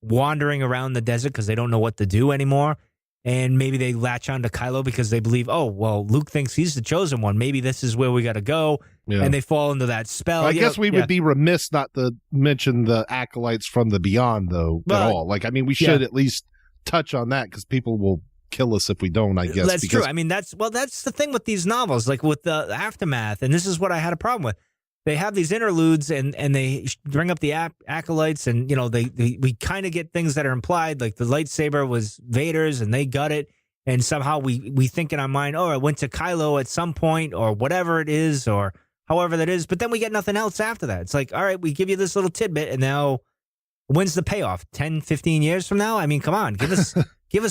wandering around the desert because they don't know what to do anymore. And maybe they latch on to Kylo because they believe, oh, well, Luke thinks he's the chosen one. Maybe this is where we got to go. Yeah. And they fall into that spell. Well, I guess we would be remiss not to mention the acolytes from the Beyond, though, at all. Like, I mean, we should at least touch on that because people will kill us if we don't, I guess. That's true. I mean, that's the thing with these novels, like with the Aftermath, and this is what I had a problem with. they have these interludes and they bring up the acolytes, and we kind of get things that are implied, like the lightsaber was Vader's and they got it, and somehow we think in our mind, oh, it went to Kylo at some point or whatever it is, or however that is, but then we get nothing else after that. It's like, all right, we give you this little tidbit, and now when's the payoff? 10, 15 years from now? I mean, come on, give us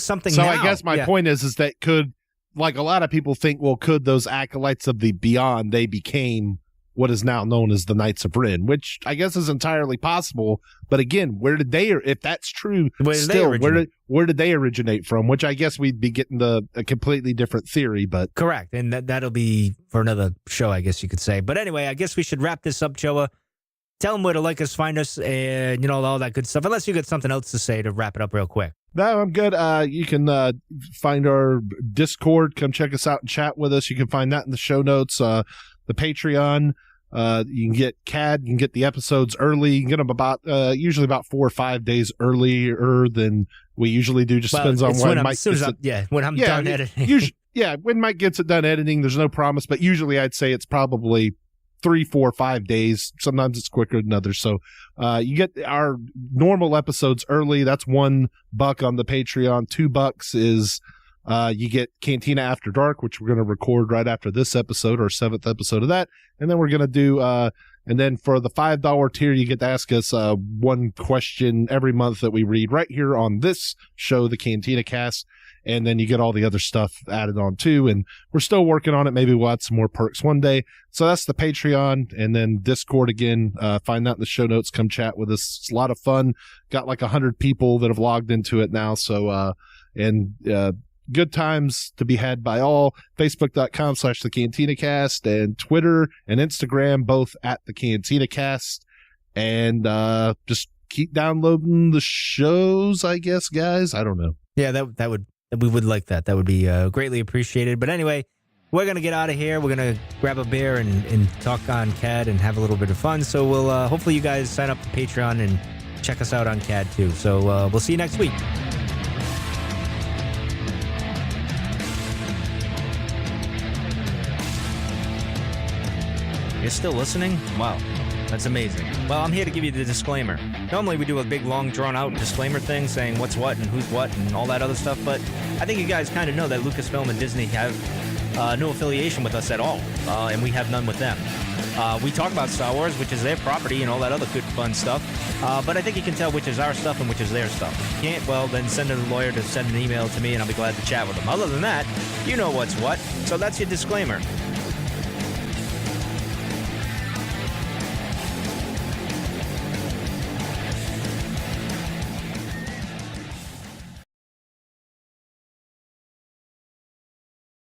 something. So now. I guess my point is that could, like, a lot of people think, well, could those acolytes of the beyond, they became what is now known as the Knights of Ren, which I guess is entirely possible. But again, where did they, if that's true, where did they originate from? Which I guess we'd be getting a completely different theory, but correct. And that'll be for another show, I guess you could say. But anyway, I guess we should wrap this up, Joa. Tell them where to like us, find us, and all that good stuff. Unless you got something else to say to wrap it up real quick. No, I'm good. You can find our Discord. Come check us out and chat with us. You can find that in the show notes. The Patreon. You can get CAD. You can get the episodes early. You can get them usually about 4 or 5 days earlier than we usually do. Just depends on when Mike gets it. When I'm done editing. Usually, when Mike gets it done editing, there's no promise, but usually I'd say it's probably 3, 4, 5 days. Sometimes it's quicker than others. So you get our normal episodes early. That's $1 on the Patreon. $2 is you get Cantina After Dark, which we're going to record right after this episode, our 7th episode of that. And then we're going to do and then for the $5 tier, you get to ask us one question every month that we read right here on this show, the Cantina Cast. And then you get all the other stuff added on too. And we're still working on it. Maybe we'll add some more perks one day. So that's the Patreon. And then Discord again. Find that in the show notes. Come chat with us. It's a lot of fun. Got like 100 people that have logged into it now. So, good times to be had by all. Facebook.com/The Cantina Cast, and Twitter and Instagram, both at The Cantina Cast. And just keep downloading the shows, I guess, guys. I don't know. Yeah, that would. We would like that. That would be greatly appreciated. But anyway, we're going to get out of here. We're going to grab a beer and talk on CAD and have a little bit of fun. So we'll hopefully you guys sign up for Patreon and check us out on CAD too. So we'll see you next week. You're still listening? Wow. That's amazing. Well, I'm here to give you the disclaimer. Normally we do a big, long, drawn-out disclaimer thing saying what's what and who's what and all that other stuff, but I think you guys kind of know that Lucasfilm and Disney have no affiliation with us at all, and we have none with them. We talk about Star Wars, which is their property, and all that other good, fun stuff, but I think you can tell which is our stuff and which is their stuff. If you can't, well, then send a lawyer to send an email to me, and I'll be glad to chat with them. Other than that, you know what's what, so that's your disclaimer.